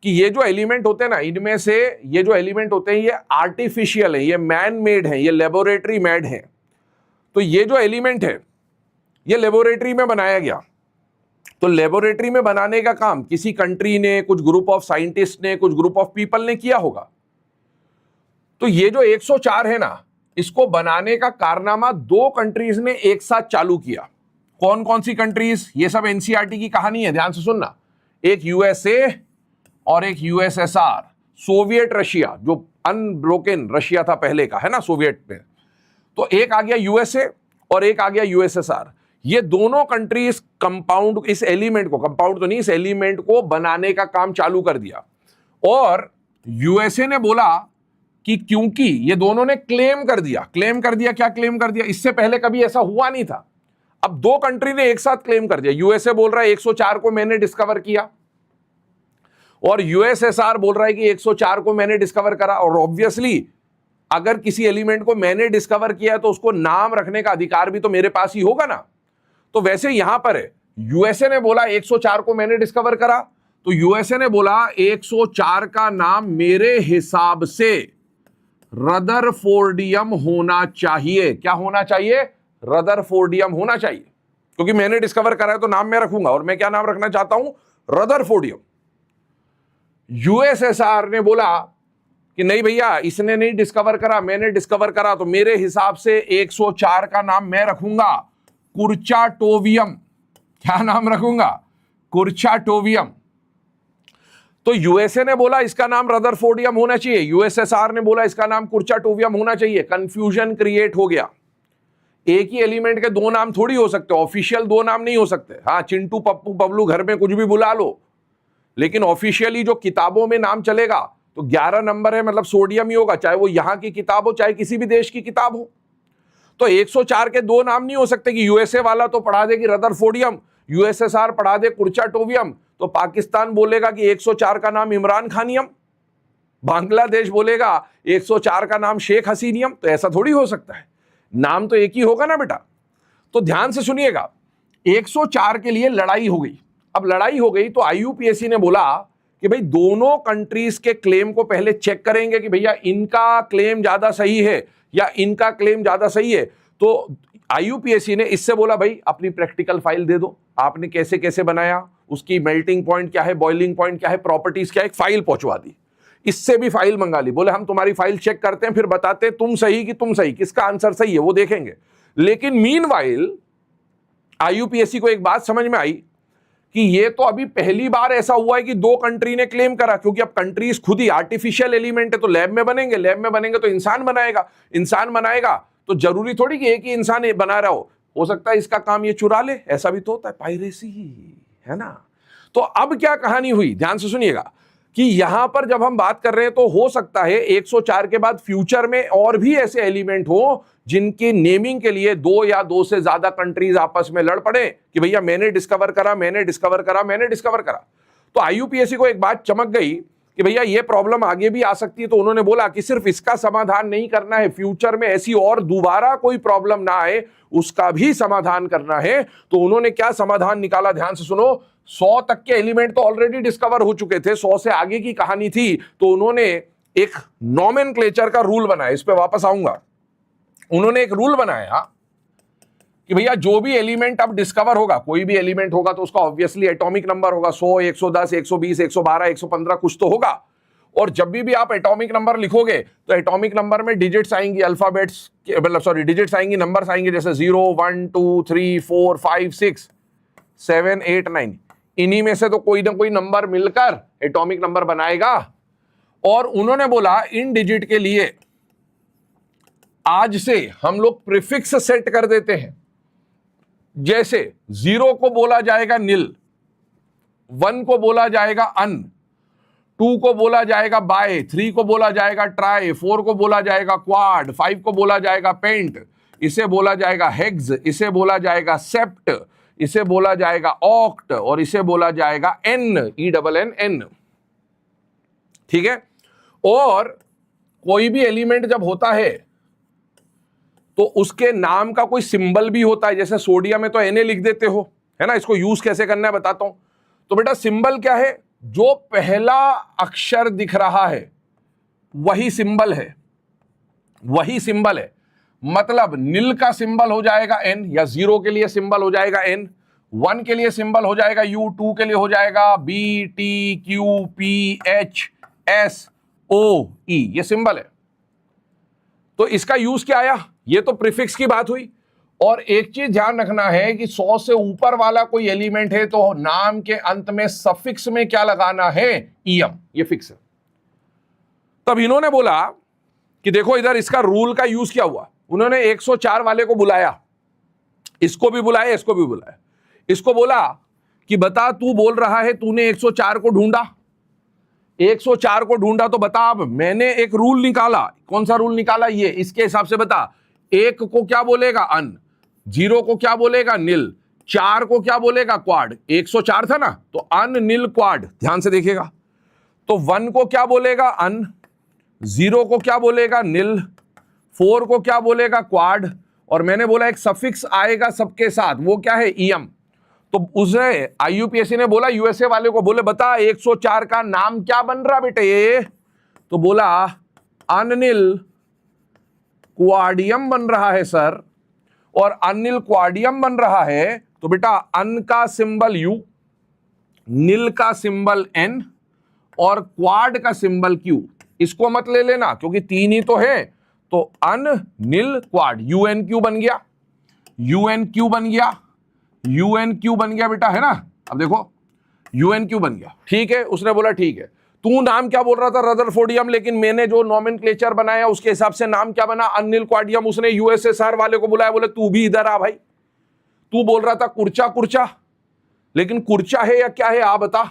कि ये जो एलिमेंट होते हैं ना, इनमें से ये जो एलिमेंट होते हैं ये आर्टिफिशियल है, ये मैन मेड है, ये लेबोरेटरी मेड है। तो ये जो एलिमेंट है ये लेबोरेटरी में बनाया गया। तो लेबोरेटरी में बनाने का काम किसी कंट्री ने, कुछ ग्रुप ऑफ साइंटिस्ट ने, कुछ ग्रुप ऑफ पीपल ने किया होगा। तो ये जो 104 है ना, इसको बनाने का कारनामा 2 कंट्रीज ने एक साथ चालू किया। कौन कौन सी कंट्रीज, ये सब NCERT की कहानी है, ध्यान से सुनना। एक USA और एक USSR, सोवियत रशिया, जो अनब्रोकन रशिया था पहले का, है ना, सोवियत में। तो एक आ गया USA और एक आ गया USSR। ये दोनों कंट्रीज कंपाउंड, इस एलिमेंट को, कंपाउंड तो नहीं, इस एलिमेंट को बनाने का काम चालू कर दिया। और USA ने बोला कि क्योंकि ये दोनों ने क्लेम कर दिया, क्या क्लेम कर दिया, इससे पहले कभी ऐसा हुआ नहीं था। अब 2 कंट्री ने एक साथ क्लेम कर दिया। USA बोल रहा है 104 को मैंने डिस्कवर किया, और यूएसएसआर बोल रहा है कि 104 को मैंने डिस्कवर करा। और ऑब्वियसली अगर किसी एलिमेंट को मैंने डिस्कवर किया है तो उसको नाम रखने का अधिकार भी तो मेरे पास ही होगा ना। तो वैसे यहां पर है, यूएसए ने बोला 104 को मैंने डिस्कवर करा, तो यूएसए ने बोला 104 का नाम मेरे हिसाब से रदरफोर्डियम होना चाहिए। क्या होना चाहिए? रदरफोर्डियम होना चाहिए, क्योंकि मैंने डिस्कवर करा है तो नाम मैं रखूंगा, और मैं क्या नाम रखना चाहता हूं? रदरफोर्डियम। यूएसएसआर ने बोला कि नहीं भैया, इसने नहीं डिस्कवर करा, मैंने डिस्कवर करा, तो मेरे हिसाब से 104 का नाम मैं रखूंगा कुर्चाटोवियम। क्या नाम रखूंगा? कुर्चाटोवियम। तो यूएसए ने बोला इसका नाम रदरफोर्डियम होना चाहिए, यूएसएसआर ने बोला इसका नाम कुर्चाटोवियम होना चाहिए। कंफ्यूजन क्रिएट हो गया। एक ही एलिमेंट के दो नाम थोड़ी हो सकते, ऑफिशियल दो नाम नहीं हो सकते। हाँ, चिंटू पप्पू बबलू घर में कुछ भी बुला लो, लेकिन ऑफिशियली जो किताबों में नाम चलेगा तो 11 नंबर है, मतलब सोडियम ही होगा, चाहे वो यहां की किताब हो चाहे किसी भी देश की किताब हो। तो 104 के दो नाम नहीं हो सकते कि यूएसए वाला तो पढ़ा दे कि रदरफोर्डियम, यूएसएसआर पढ़ा दे कुर्चाटोवियम, तो पाकिस्तान बोलेगा कि 104 का नाम इमरान खानियम, बांग्लादेश बोलेगा 104 का नाम शेख हसीनियम। तो ऐसा थोड़ी हो सकता है, नाम तो एक ही होगा ना बेटा। तो ध्यान से सुनिएगा, 104 के लिए लड़ाई हो गई। अब लड़ाई हो गई तो आईयूपीएसी ने बोला कि भाई दोनों कंट्रीज के क्लेम को पहले चेक करेंगे कि भैया इनका क्लेम ज्यादा सही है या इनका क्लेम ज्यादा सही है। तो आईयूपीएसी ने इससे बोला भाई अपनी प्रैक्टिकल फाइल दे दो, आपने कैसे कैसे बनाया, उसकी मेल्टिंग पॉइंट क्या है, बॉइलिंग पॉइंट क्या है, प्रॉपर्टीज क्या है, एक फाइल पहुंचवा दी। इससे भी फाइल मंगा ली, बोले हम तुम्हारी फाइल चेक करते हैं, फिर बताते हैं तुम सही कि तुम सही, किसका आंसर सही है वो देखेंगे। लेकिन मीनवाइल आईयूपीएसी को एक बात समझ में आई कि ये तो अभी पहली बार ऐसा हुआ है कि दो कंट्री ने क्लेम करा, क्योंकि अब कंट्रीज खुद ही आर्टिफिशियल एलिमेंट है तो लैब में बनेंगे, लैब में बनेंगे तो इंसान बनाएगा, इंसान बनाएगा तो जरूरी थोड़ी कि एक ही इंसान ये बना रहा हो सकता है इसका काम ये चुरा ले, ऐसा भी तो होता है, पायरेसी है ना। तो अब क्या कहानी हुई, ध्यान से सुनिएगा कि यहां पर जब हम बात कर रहे हैं तो हो सकता है 104 के बाद फ्यूचर में और भी ऐसे एलिमेंट हो जिनकी नेमिंग के लिए दो या दो से ज्यादा कंट्रीज आपस में लड़ पड़े कि भैया मैंने डिस्कवर करा, मैंने डिस्कवर करा, मैंने डिस्कवर करा। तो आईयूपीएसी को एक बात चमक गई कि भैया ये प्रॉब्लम आगे भी आ सकती है, तो उन्होंने बोला कि सिर्फ इसका समाधान नहीं करना है, फ्यूचर में ऐसी और दोबारा कोई प्रॉब्लम ना आए उसका भी समाधान करना है। तो उन्होंने क्या समाधान निकाला, ध्यान से सुनो। 100 तक के एलिमेंट तो ऑलरेडी डिस्कवर हो चुके थे, 100 से आगे की कहानी थी, तो उन्होंने एक नॉमेनक्लेचर का रूल बनाया, इस पे वापस आऊंगा। उन्होंने एक रूल बनाया कि भैया जो भी एलिमेंट अब डिस्कवर होगा, कोई भी एलिमेंट होगा तो उसका ऑब्वियसली एटॉमिक नंबर होगा, 100, 110, 120, 112, 115 कुछ तो होगा। और जब भी आप एटॉमिक नंबर लिखोगे तो एटॉमिक नंबर में डिजिट्स आएंगी, अल्फाबेट्स, मतलब सॉरी डिजिट्स आएंगी, नंबर्स आएंगे, जैसे 0, 1, 2, 3, 4, 5, 6, 7, 8, 9। इन्हीं में से तो कोई ना कोई नंबर मिलकर एटॉमिक नंबर बनाएगा। और उन्होंने बोला इन डिजिट के लिए आज से हम लोग प्रीफिक्स सेट कर देते हैं, जैसे 0 को बोला जाएगा नील, 1 को बोला जाएगा अन, 2 को बोला जाएगा बाय, 3 को बोला जाएगा ट्राई, 4 को बोला जाएगा क्वाड, 5 को बोला जाएगा पेंट, इसे बोला जाएगा हेक्स, इसे बोला जाएगा सेप्ट, इसे बोला जाएगा ऑक्ट, और इसे बोला जाएगा एन, ENN। ठीक है। और कोई भी एलिमेंट जब होता है तो उसके नाम का कोई सिंबल भी होता है, जैसे सोडियम में तो Na लिख देते हो, है ना। इसको यूज कैसे करना है बताता हूं। तो बेटा सिंबल क्या है, जो पहला अक्षर दिख रहा है वही सिंबल है, वही सिंबल है। मतलब नील का सिंबल हो जाएगा N, या 0 के लिए सिंबल हो जाएगा N, 1 के लिए सिंबल हो जाएगा U, 2 के लिए हो जाएगा B, T, Q, P, H, S, O, E, ये सिंबल है। तो इसका यूज क्या आया, ये तो प्रीफिक्स की बात हुई। और एक चीज ध्यान रखना है कि 100 से ऊपर वाला कोई एलिमेंट है तो नाम के अंत में सफिक्स में क्या लगाना है, EM, ये फिक्स है। तब इन्होंने बोला कि देखो इधर इसका रूल का यूज क्या हुआ। उन्होंने 104 वाले को बुलाया, इसको भी बुलाया, इसको भी बुलाया। इसको बोला कि बता तू बोल रहा है तूने 104 को ढूंढा, 104 को ढूंढा तो बता। अब मैंने एक रूल निकाला, कौन सा रूल निकाला, ये, इसके हिसाब से बता। 1 को क्या बोलेगा अन, 0 को क्या बोलेगा नील, 4 को क्या बोलेगा क्वाड। 104 था ना, तो अन नील क्वाड, ध्यान से देखिएगा। तो 1 को क्या बोलेगा? अन। 0 को क्या बोलेगा? नील। 4 को क्या बोलेगा? क्वाड। और मैंने बोला एक सफिक्स आएगा सबके साथ, वो क्या है? ईएम। तो उसने आईयूपीएसी ने बोला यूएसए वाले को, बोले बता 104 का नाम क्या बन रहा बेटे? ये तो बोला अनिल क्वाडियम बन रहा है सर। और अनिल क्वाडियम बन रहा है तो बेटा अन का सिंबल यू, नील का सिंबल एन और क्वाड का सिंबल क्यू। इसको मत ले लेना क्योंकि 3 ही तो है। तो अन नील क्वाड यूएन क्यू बन गया, यूएन क्यू बन गया, यूएन क्यू बन गया बेटा, है ना? अब देखो यूएन क्यू बन गया, ठीक है। उसने बोला ठीक है। तू नाम क्या बोल रहा था? रदरफोर्डियम, लेकिन मैंने जो नोमेनक्लेचर बनाया उसके हिसाब से नाम क्या बना? अनिल क्वाडियम। उसने यूएसएसआर वाले को बुलाया, बोले तू भी इधर आ भाई, तू बोल रहा था कुर्चा कुर्चा, लेकिन कुर्चा है या क्या है आ बता।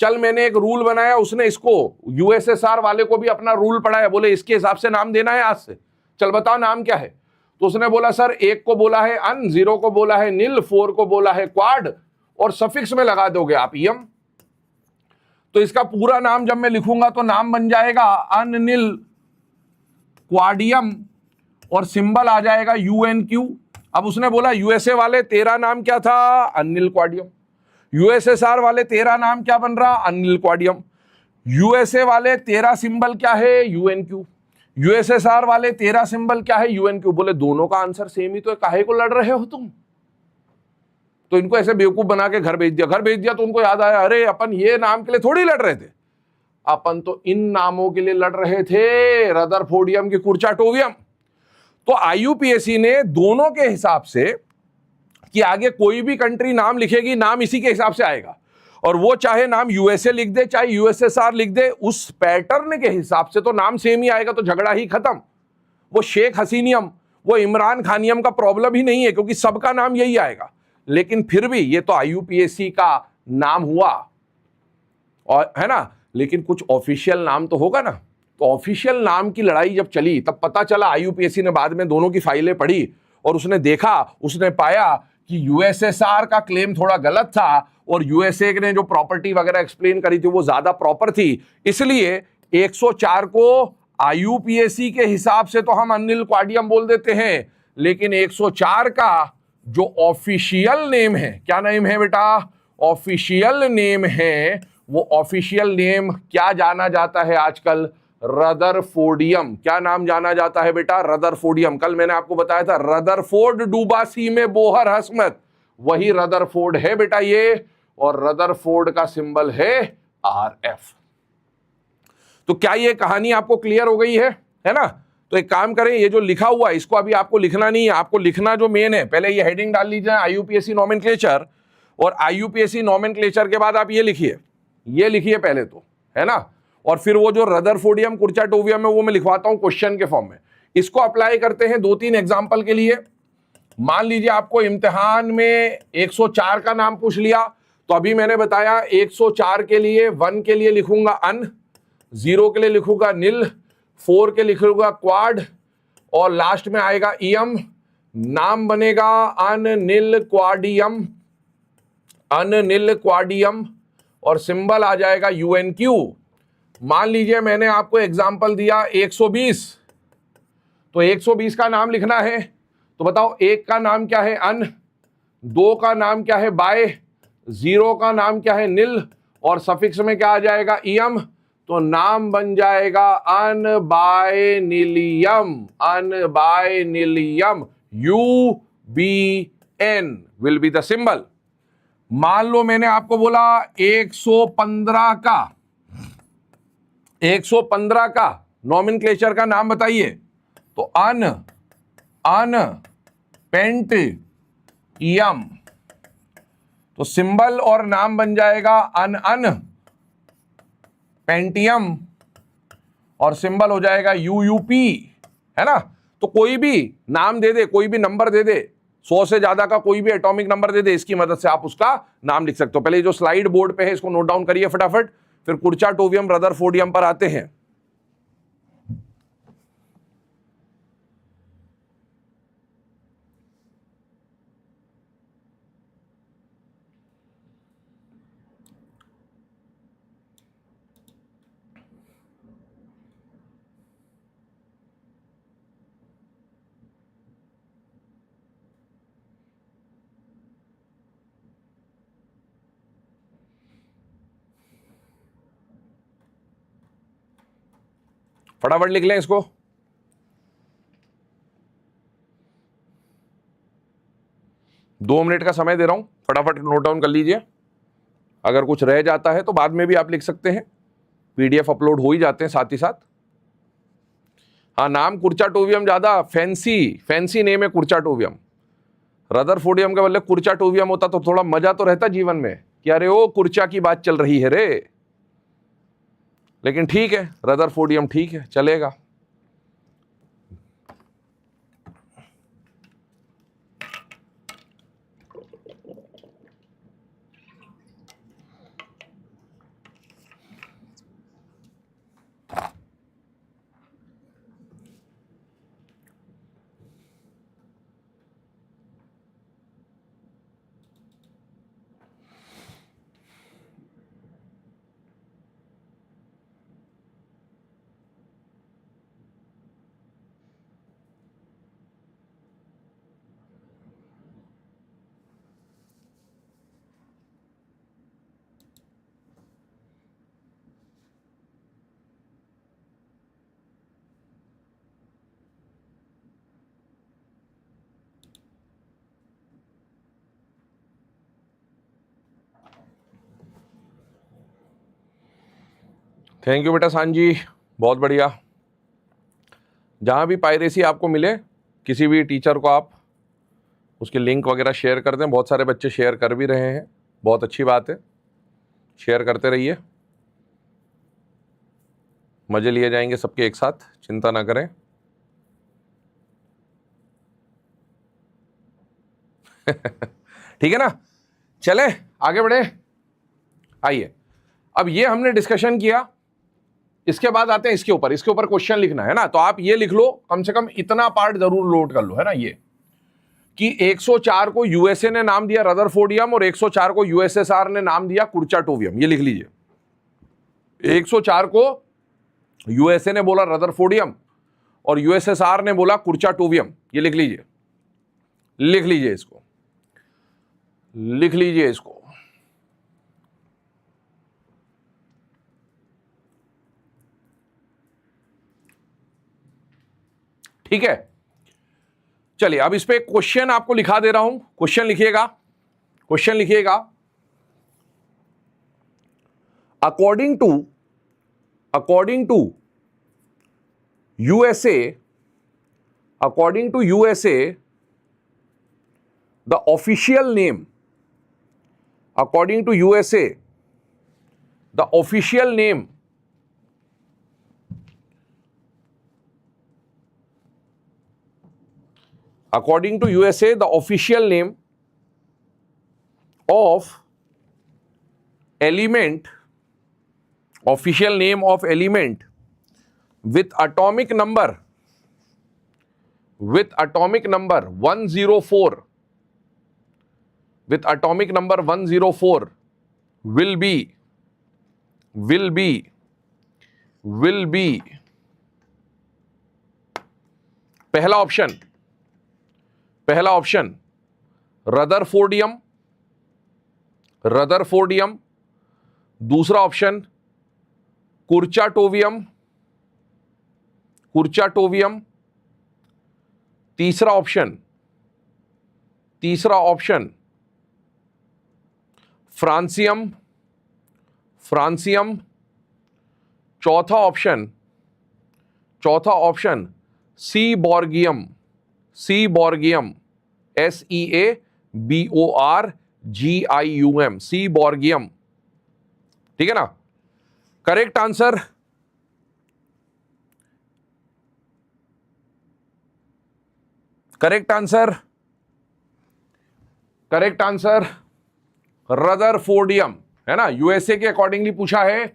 चल मैंने एक रूल बनाया, उसने इसको यूएसएसआर वाले को भी अपना रूल पढ़ाया, बोले इसके हिसाब से नाम देना है आज से। चल बताओ नाम क्या है? तो उसने बोला सर 1 को बोला है अन, 0 को बोला है नील, 4 को बोला है क्वाड और सफिक्स में लगा दोगे आप ईएम। तो इसका पूरा नाम जब मैं लिखूंगा तो नाम बन जाएगा अनिल क्वाडियम और सिंबल आ जाएगा यूएनक्यू। अब उसने बोला यूएसए वाले तेरा नाम क्या था? अनिल क्वाडियम। यूएसएसआर वाले तेरा नाम क्या बन रहा? अनिल क्वाडियम। यूएसए वाले तेरा सिंबल क्या है? यूएनक्यू। यूएसएसआर वाले तेरा सिंबल क्या है? यूएनक्यू। बोले दोनों का आंसर सेम ही तो है, काहे को लड़ रहे हो तुम? तो इनको ऐसे बेवकूफ बना के घर भेज दिया। घर भेज दिया तो उनको याद आया, अरे अपन ये नाम के लिए थोड़ी लड़ रहे थे, अपन तो इन नामों के लिए लड़ रहे थे, रदरफोर्डियम की कुर्चाटोवियम। तो आईयूपीएसी ने दोनों के हिसाब से कि आगे कोई भी कंट्री नाम लिखेगी, नाम इसी के हिसाब से आएगा, और वो चाहे नाम यूएसए लिख दे चाहे यूएसएसआर लिख दे, उस पैटर्न के हिसाब से तो नाम सेम ही आएगा, तो झगड़ा ही खत्म। वो शेख हसीनियम, वो इमरान खानियम का प्रॉब्लम ही नहीं है, क्योंकि सबका नाम यही आएगा। लेकिन फिर भी ये तो आईयूपीएसी का नाम हुआ, और है ना, लेकिन कुछ ऑफिशियल नाम तो होगा ना। तो ऑफिशियल नाम की लड़ाई जब चली तब पता चला, आईयूपीएसी ने बाद में दोनों की फाइलें पढ़ी और उसने देखा, उसने पाया कि यूएसएसआर का क्लेम थोड़ा गलत था और यूएसए ने जो प्रॉपर्टी वगैरह एक्सप्लेन करी थी वो ज्यादा प्रॉपर थी। इसलिए 104 को आईयूपीएसी के हिसाब से तो हम अनिल क्वाडियम बोल देते हैं, लेकिन 104 का जो ऑफिशियल नेम है, क्या नेम है बेटा? ऑफिशियल नेम है, वो ऑफिशियल नेम क्या जाना जाता है आजकल? रदरफोर्डियम। क्या नाम जाना जाता है बेटा? रदरफोर्डियम। कल मैंने आपको बताया था रदरफोर्ड डूबा सी में बोहर हसमत, वही रदरफोर्ड है बेटा ये, और रदरफोर्ड का सिंबल है आरएफ। तो क्या ये कहानी आपको क्लियर हो गई है ना? तो एक काम करें, ये जो लिखा हुआ है इसको अभी आपको लिखना नहीं है, आपको लिखना जो मेन है, पहले ये हेडिंग डाल लीजिए आईयूपीएसी नोमेनक्लेचर, और आईयूपीएसी नोमेनक्लेचर के बाद आप ये लिखिए पहले तो, है ना। और फिर वो जो रदरफोर्डियम कुर्चाटोवियम है वो मैं लिखवाता हूं क्वेश्चन के फॉर्म में। इसको अप्लाई करते हैं 2-3 एग्जाम्पल के लिए। मान लीजिए आपको इम्तिहान में 104 का नाम पूछ लिया, तो अभी मैंने बताया 104 के लिए 1 के लिए लिखूंगा अन, 0 के लिए लिखूंगा नील, 4 के लिखूंगा क्वाड, और लास्ट में आएगा ईएम। नाम बनेगा अनिल क्वाडियम और सिंबल आ जाएगा यूएनक्यू। मान लीजिए मैंने आपको एग्जाम्पल दिया 120, तो 120 का नाम लिखना है, तो बताओ 1 का नाम क्या है? अन, 2 का नाम क्या है? बाय, 0 का नाम क्या है? नील, और सफिक्स में क्या आ जाएगा? ईएम। तो नाम बन जाएगा अनबायनिलियम, UBN will be the symbol. मान लो मैंने आपको बोला 115 का नोमेनक्लेचर का नाम बताइए, तो अन पेंटियम, तो सिंबल और नाम बन जाएगा अन पेंटियम, और सिंबल हो जाएगा UUP, है ना। तो कोई भी नाम दे दे, कोई भी नंबर दे दे, 100 से ज्यादा का कोई भी एटॉमिक नंबर दे दे, इसकी मदद से आप उसका नाम लिख सकते हो। पहले जो स्लाइड बोर्ड पे है इसको नोट डाउन करिए फटाफट, फिर कुर्चाटोवियम रदरफोर्डियम पर आते हैं। फटाफट लिख लें इसको। दो मिनट का समय दे रहा हूं, फटाफट नोट डाउन कर लीजिए। अगर कुछ रह जाता है तो बाद में भी आप लिख सकते हैं, पीडीएफ अपलोड हो ही जाते हैं साथ ही साथ। हाँ, नाम कुर्चाटोवियम ज्यादा फैंसी नेम है कुर्चाटोवियम। रदरफोर्डियम के बदले कुर्चाटोवियम होता तो थोड़ा मजा तो रहता जीवन में कि अरे ओ कुर्चा की बात चल रही है रे। लेकिन ठीक है, रदरफोर्डियम ठीक है, चलेगा। थैंक यू बेटा सांजी, बहुत बढ़िया। जहाँ भी पायरेसी आपको मिले, किसी भी टीचर को आप उसके लिंक वगैरह शेयर कर दें। बहुत सारे बच्चे शेयर कर भी रहे हैं, बहुत अच्छी बात है, शेयर करते रहिए, मज़े लिए जाएंगे सबके एक साथ, चिंता ना करें। ठीक है ना, चले आगे बढ़े। आइए, अब ये हमने डिस्कशन किया, इसके बाद आते हैं इसके ऊपर क्वेश्चन लिखना है ना। तो आप ये लिख लो, कम से कम इतना पार्ट जरूर नोट कर लो, है ना, ये कि 104 को यूएसए ने नाम दिया रदरफोर्डियम और 104 को यूएसएसआर ने नाम दिया कुर्चाटोवियम। ये लिख लीजिए, 104 को यूएसए ने बोला रदरफोर्डियम और यूएसएसआर ने बोला कुर्चाटोवियम। ये लिख लीजिए, लिख लीजिए इसको, लिख लीजिए इसको। ठीक है, चलिए अब इस पे क्वेश्चन आपको लिखा दे रहा हूं, क्वेश्चन लिखिएगा, क्वेश्चन लिखिएगा। According to USA, according to USA the official name, according to USA the official name according to USA, the official name of element, official name of element with atomic number 104, with atomic number 104 will be पहला option rutherfordium, दूसरा option कुर्चाटोवियम, तीसरा option francium, चौथा option सीबॉर्गियम, SEABORGIUM, सीबॉर्गियम। ठीक है ना। Correct answer rutherfordium, है ना। USA के अकॉर्डिंगली पूछा है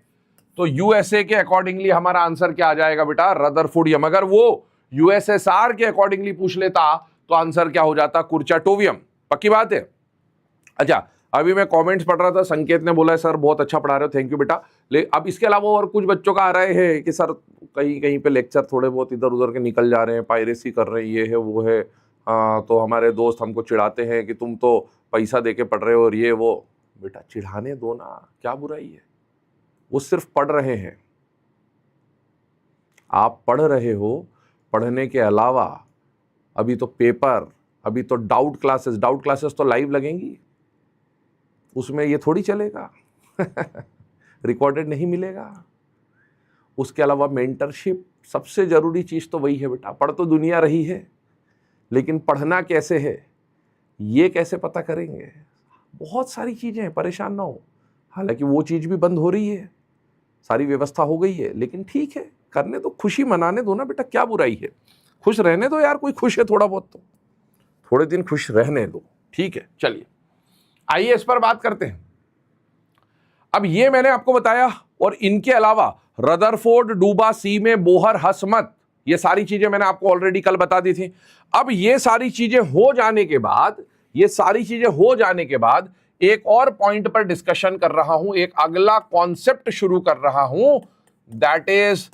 तो यूएसए के अकॉर्डिंगली हमारा आंसर क्या आ जाएगा बेटा, रदरफोर्डियम। अगर वो यूएसएसआर के अकॉर्डिंगली पूछ लेता तो आंसर क्या हो जाता, कुर्चाटोवियम। पक्की बात है। अच्छा, अभी मैं कमेंट्स पढ़ रहा था, संकेत ने बोला है सर बहुत अच्छा पढ़ा रहे हो, थैंक यू बेटा। अब इसके अलावा और कुछ बच्चों का आ रहे हैं कि सर कहीं पे लेक्चर थोड़े बहुत इधर उधर के निकल जा रहे हैं, पायरेसी कर रहे हैं, ये है वो है। तो हमारे दोस्त हमको चिढ़ाते हैं कि तुम तो पैसा दे के पढ़ रहे हो और ये वो। बेटा चिढ़ाने दो ना, क्या बुराई है, वो सिर्फ पढ़ रहे हैं। आप पढ़ रहे हो, पढ़ने के अलावा अभी तो पेपर, अभी तो डाउट क्लासेस तो लाइव लगेंगी, उसमें ये थोड़ी चलेगा रिकॉर्डेड नहीं मिलेगा। उसके अलावा मेंटरशिप, सबसे ज़रूरी चीज़ तो वही है बेटा। पढ़ तो दुनिया रही है, लेकिन पढ़ना कैसे है ये कैसे पता करेंगे? बहुत सारी चीज़ें हैं, परेशान ना हो। हालांकि वो चीज़ भी बंद हो रही है, सारी व्यवस्था हो गई है, लेकिन ठीक है, करने तो, खुशी मनाने दो ना बेटा, क्या बुराई है? खुश रहने दो यार, कोई खुश है थोड़ा बहुत तो थोड़े दिन खुश रहने दो, ठीक है। चलिए आइए इस पर बात करते हैं। अब ये मैंने आपको बताया, और इनके अलावा रदरफोर्ड, डूबा, सी में, बोहर, हसमत, ये सारी चीजें मैंने आपको ऑलरेडी कल बता दी थी। अब ये सारी चीजें हो जाने के बाद एक और पॉइंट पर डिस्कशन कर रहा हूं, एक अगला कॉन्सेप्ट शुरू कर रहा हूं, that is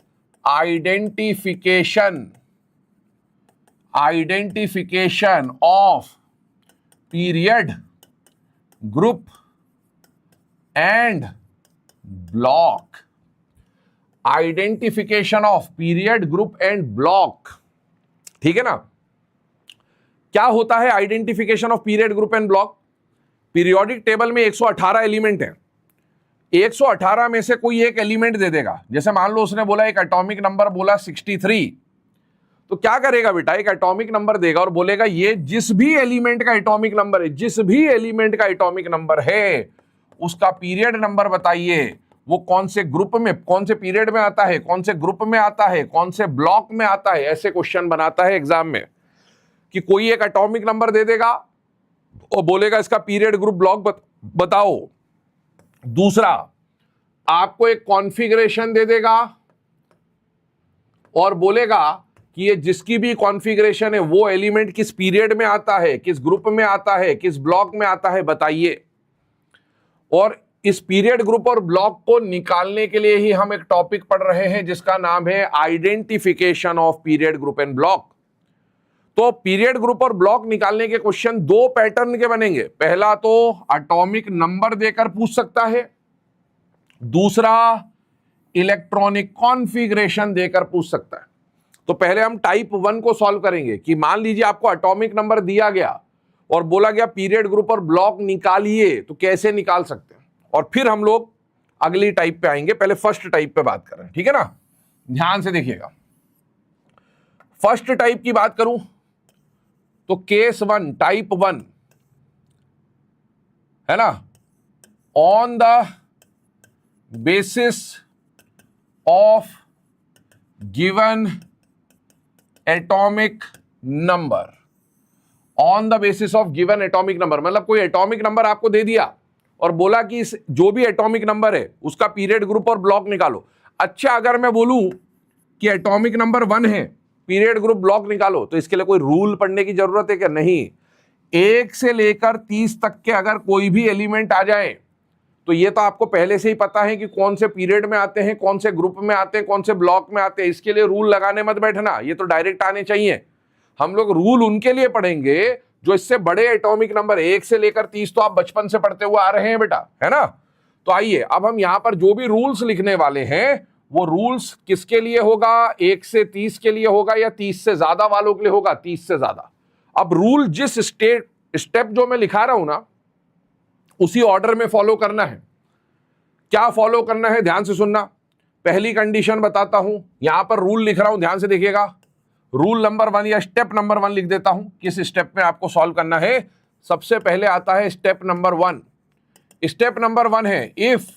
identification of period, group and block. Identification of period, group and block, ठीक है ना? क्या होता है identification of period, group and block? Periodic table में 118 एलिमेंट हैं। 118 में से कोई एक एलिमेंट दे देगा। जैसे मान लो उसने बोला एक एटॉमिक नंबर बोला 63, तो क्या करेगा बेटा? एक एटॉमिक नंबर देगा और बोलेगा ये जिस भी एलिमेंट का एटॉमिक नंबर है उसका पीरियड नंबर बताइए, वो कौन से ग्रुप में, कौन से पीरियड में आता है, कौन से ग्रुप में आता है, कौन से ब्लॉक में आता है। ऐसे क्वेश्चन बनाता है एग्जाम में कि कोई एक एटॉमिक नंबर दे देगा और बोलेगा इसका पीरियड, ग्रुप, ब्लॉक बताओ। दूसरा, आपको एक कॉन्फ़िगरेशन दे देगा और बोलेगा कि ये जिसकी भी कॉन्फ़िगरेशन है वो एलिमेंट किस पीरियड में आता है, किस ग्रुप में आता है, किस ब्लॉक में आता है बताइए। और इस पीरियड, ग्रुप और ब्लॉक को निकालने के लिए ही हम एक टॉपिक पढ़ रहे हैं जिसका नाम है identification of period, group and block. तो पीरियड, ग्रुप और ब्लॉक निकालने के क्वेश्चन दो पैटर्न के बनेंगे। पहला तो एटॉमिक नंबर देकर पूछ सकता है, दूसरा इलेक्ट्रॉनिक कॉन्फ़िगरेशन देकर पूछ सकता है। तो पहले हम टाइप 1 को सॉल्व करेंगे कि मान लीजिए आपको एटॉमिक नंबर दिया गया और बोला गया पीरियड, ग्रुप और ब्लॉक निकालिए, तो कैसे निकाल सकते हैं, और फिर हम लोग अगली टाइप पे आएंगे। पहले फर्स्ट टाइप पे बात कर रहे हैं, ठीक है ना? ध्यान से देखिएगा। फर्स्ट टाइप की बात करूं तो केस 1, टाइप 1 है ना, on the basis of given atomic number. On the basis of given atomic number मतलब कोई एटॉमिक नंबर आपको दे दिया और बोला कि इस जो भी एटॉमिक नंबर है उसका पीरियड, ग्रुप और ब्लॉक निकालो। अच्छा, अगर मैं बोलूं कि एटॉमिक नंबर 1 है, पीरियड, ग्रुप, ब्लॉक निकालो, तो इसके लिए कोई रूल पढ़ने की जरूरत है क्या? नहीं। 1 से लेकर 30 तक के अगर कोई भी एलिमेंट आ जाए तो ये तो आपको पहले से ही पता है कि कौन से पीरियड में आते हैं, कौन से ग्रुप में आते हैं, कौन से ब्लॉक में आते हैं। इसके लिए रूल लगाने मत बैठना, ये तो डायरेक्ट आने चाहिए। हम लोग रूल उनके लिए पढ़ेंगे जो इससे बड़े एटॉमिक नंबर, 1 से लेकर 30 तो आप बचपन से पढ़ते हुए आ रहे हैं बेटा, है ना? तो आइए अब हम यहां पर जो भी रूल्स लिखने वाले हैं वो रूल्स किसके लिए होगा? 1 से 30 के लिए होगा या 30 से ज्यादा वालों के लिए होगा? 30 से ज्यादा। अब रूल जिस स्टेप जो मैं लिखा रहा हूं ना उसी ऑर्डर में फॉलो करना है। क्या फॉलो करना है? ध्यान से सुनना। पहली कंडीशन बताता हूं, यहां पर रूल लिख रहा हूं, ध्यान से देखिएगा। रूल नंबर 1 या स्टेप नंबर 1 लिख देता हूं। किस स्टेप में आपको सॉल्व करना है? सबसे पहले आता है स्टेप नंबर 1। स्टेप नंबर 1 है, if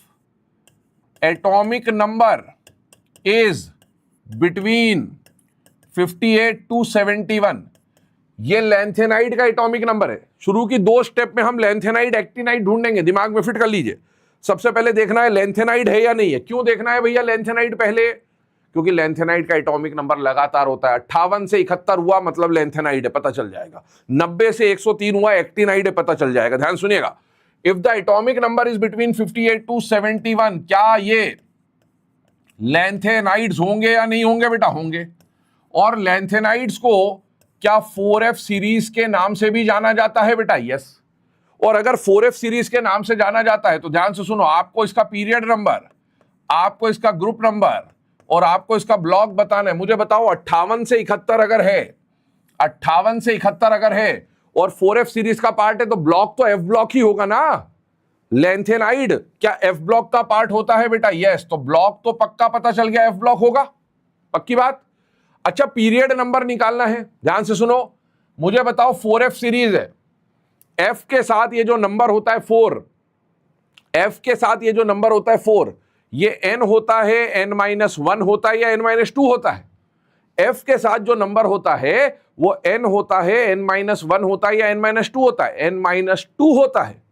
atomic number is between 58 to 71, ये लैंथेनाइड का एटॉमिक नंबर है। शुरू की 2 स्टेप में हम लैंथेनाइड, एक्टिनाइड ढूंढेंगे, दिमाग में फिट कर लीजिए। सबसे पहले देखना है लैंथेनाइड है या नहीं है। क्यों देखना है भैया लैंथेनाइड पहले? क्योंकि लैंथेनाइड का एटॉमिक नंबर लगातार होता है। 58 से 71 हुआ मतलब लैंथेनाइड है, पता चल जाएगा। 90 से 103 हुआ एक्टिनाइड है, पता चल जाएगा। ध्यान सुनिएगा, if the atomic number is between 58 to 71, क्या ये लैंथेनाइड्स होंगे या नहीं होंगे बेटा? होंगे। और लैंथेनाइड्स को क्या 4F सीरीज के नाम से भी जाना जाता है बेटा? यस। और अगर 4F सीरीज के नाम से जाना जाता है तो ध्यान से सुनो, आपको इसका पीरियड नंबर, आपको इसका ग्रुप नंबर और आपको इसका ब्लॉक बताना है। मुझे बताओ 58 से 71 अगर है, 58 से 71 अगर है और 4f सीरीज का पार्ट है तो ब्लॉक तो f ब्लॉक ही होगा ना। लेंथेनाइड क्या f ब्लॉक का पार्ट होता है बेटा? यस, तो ब्लॉक तो पक्का पता चल गया, f ब्लॉक होगा, पक्की बात। अच्छा, पीरियड नंबर निकालना है, ध्यान से सुनो। मुझे बताओ 4f सीरीज है, f के साथ ये जो नंबर होता है 4, f के साथ ये जो नंबर होता है 4, ये n होता है, n-1 होता है या n-2 होता है? f के साथ जो नंबर होता है वो n होता है, n-1 होता है या n-2 होता है? n-2 होता है।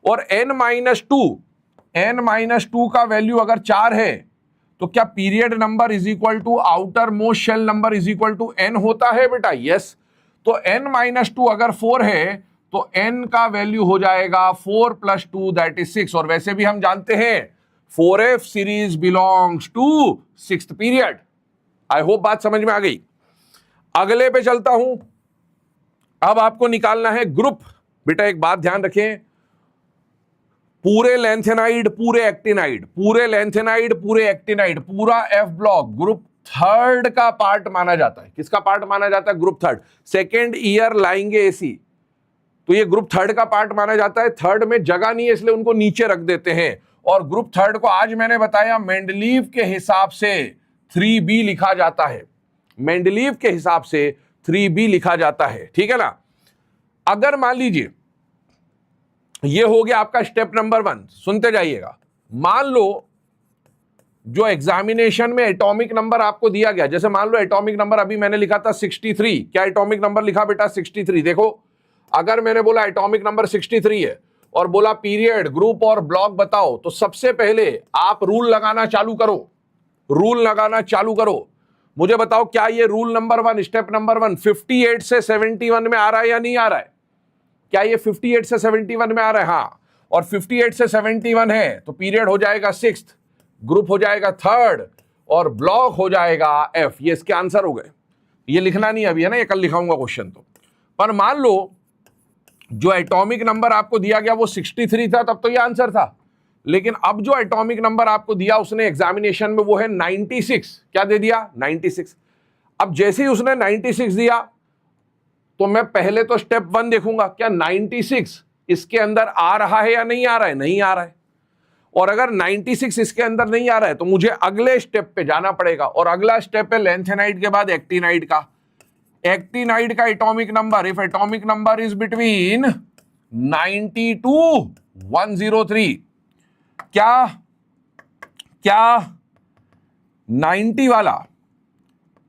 और n-2 का वैल्यू अगर 4 है तो क्या period number is equal to outer most shell number is equal to n होता है बेटा? यस। तो n-2 अगर 4 है तो n का वैल्यू हो जाएगा 4 + 2 दैट इज 6। और वैसे भी हम जानते हैं 4f series belongs to 6th period. I hope बात समझ में आ गई। अगले पे चलता हूं। अब आपको निकालना है ग्रुप। बेटा एक बात ध्यान रखें, पूरे लेंथेनाइड, पूरे एक्टिनाइड, पूरे लेंथेनाइड, पूरे एक्टिनाइड, पूरा एफ ब्लॉक ग्रुप थर्ड का पार्ट माना जाता है। किसका पार्ट माना जाता है? Group third. सेकेंड ईयर लाएंगे एसी तो ये ग्रुप थर्ड का पार्ट माना जाता है। थर्ड में जगह नहीं है इसलिए उनको नीचे रख देते हैं। और ग्रुप थर्ड को आज मैंने बताया मेंडलीव के हिसाब से 3B लिखा जाता है। मेंडलीव के हिसाब से 3B लिखा जाता है, ठीक है ना। अगर मान लीजिए ये हो गया आपका स्टेप नंबर 1, सुनते जाइएगा। मान लो जो एग्जामिनेशन में एटॉमिक नंबर आपको दिया गया, जैसे मान लो एटॉमिक नंबर अभी मैंने लिखा था 63। क्या एटॉमिक नंबर लिखा बेटा? 63। देखो अगर मैंने बोला एटॉमिक नंबर 63 है और बोला पीरियड, ग्रुप और ब्लॉक बताओ, तो सबसे पहले आप रूल लगाना चालू करो, रूल लगाना चालू करो। मुझे बताओ क्या ये रूल नंबर 1, स्टेप नंबर 1 58 से 71 में आ रहा है या नहीं आ रहा है? क्या ये 58 से 71 में आ रहा है? हाँ। और 58 से 71 है तो पीरियड हो जाएगा 6th, ग्रुप हो जाएगा 3rd और ब्लॉक हो जाएगा F। ये इसके आंसर हो गए। ये लिखना नहीं अभी है ना, ये कल लिखाऊंगा क्वेश्चन तो। पर मान लो जो एटॉमिक नंबर आपको दिया गया वो 63 था, तब तो ये आंसर था। लेकिन अब जो एटॉमिक नंबर आपको दिया उसने एग्जामिनेशन में वो है 96। क्या दे दिया? 96। अब जैसे ही उसने 96 दिया तो मैं पहले तो स्टेप 1 देखूंगा, क्या 96 इसके अंदर आ रहा है या नहीं आ रहा है? नहीं आ रहा है। और अगर 96 इसके अंदर नहीं आ रहा है तो मुझे अगले स्टेप पे जाना पड़ेगा। और अगला स्टेप है लेंथेनाइड के बाद एक्टिनाइड का। एक्टिनाइड का atomic number, if atomic number is between 90 to 103, क्या 90 वाला,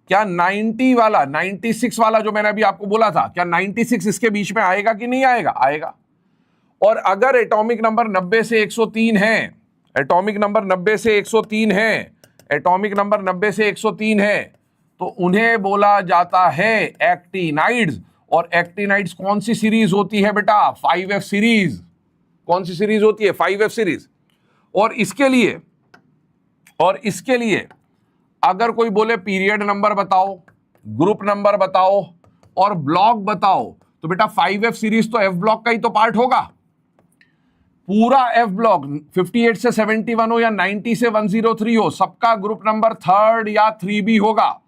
क्या 90 वाला, 96 वाला जो मैंने अभी आपको बोला था, क्या 96 इसके बीच में आएगा कि नहीं आएगा? आएगा। और अगर एटॉमिक नंबर 90 से 103 है, एटॉमिक नंबर 90 से 103 है, एटॉमिक नंबर 90 से 103 है तो उन्हें बोला जाता है एक्टिनाइड्स। और एक्टिनाइड्स कौन सी सीरीज होती है बेटा? 5F series. कौन सी सीरीज होती है? 5F series. और इसके लिए अगर कोई बोले पीरियड नंबर बताओ, ग्रुप नंबर बताओ और ब्लॉक बताओ, तो बेटा 5F सीरीज तो F ब्लॉक का ही तो पार्ट होगा। पूरा F ब्लॉक 58 से 71 हो या 90 से 103 हो, सबका ग्रुप नंबर 3rd या 3B होगा।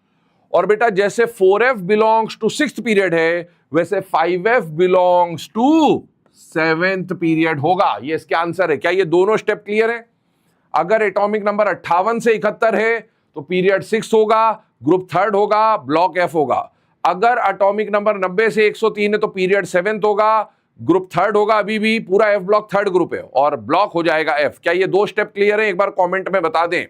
और बेटा जैसे 4F belongs to 6th period है वैसे 5F belongs to 7th period होगा। ये इसके आंसर है। क्या ये दोनों स्टेप क्लियर है? अगर एटॉमिक नंबर 58 से 71 है तो पीरियड 6 होगा, ग्रुप 3rd होगा, ब्लॉक F होगा। अगर एटॉमिक नंबर 90 से 103 है तो पीरियड 7th होगा, ग्रुप 3rd होगा। अभी भी पूरा F ब्लॉक 3rd ग्रुप है और ब्लॉक हो जाएगा F। क्या ये दो स्टेप क्लियर है? एक बार कमेंट में बता दें।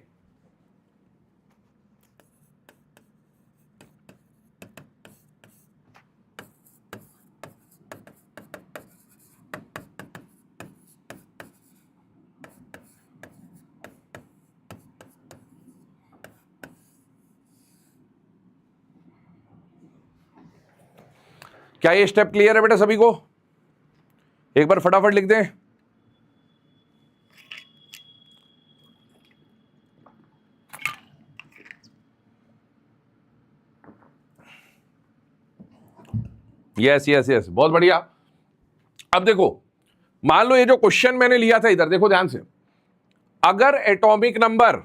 क्या ये स्टेप क्लियर है बेटा सभी को? एक बार फटाफट लिख दें। यस यस यस, बहुत बढ़िया। अब देखो मान लो ये जो क्वेश्चन मैंने लिया था, इधर देखो ध्यान से। अगर एटॉमिक नंबर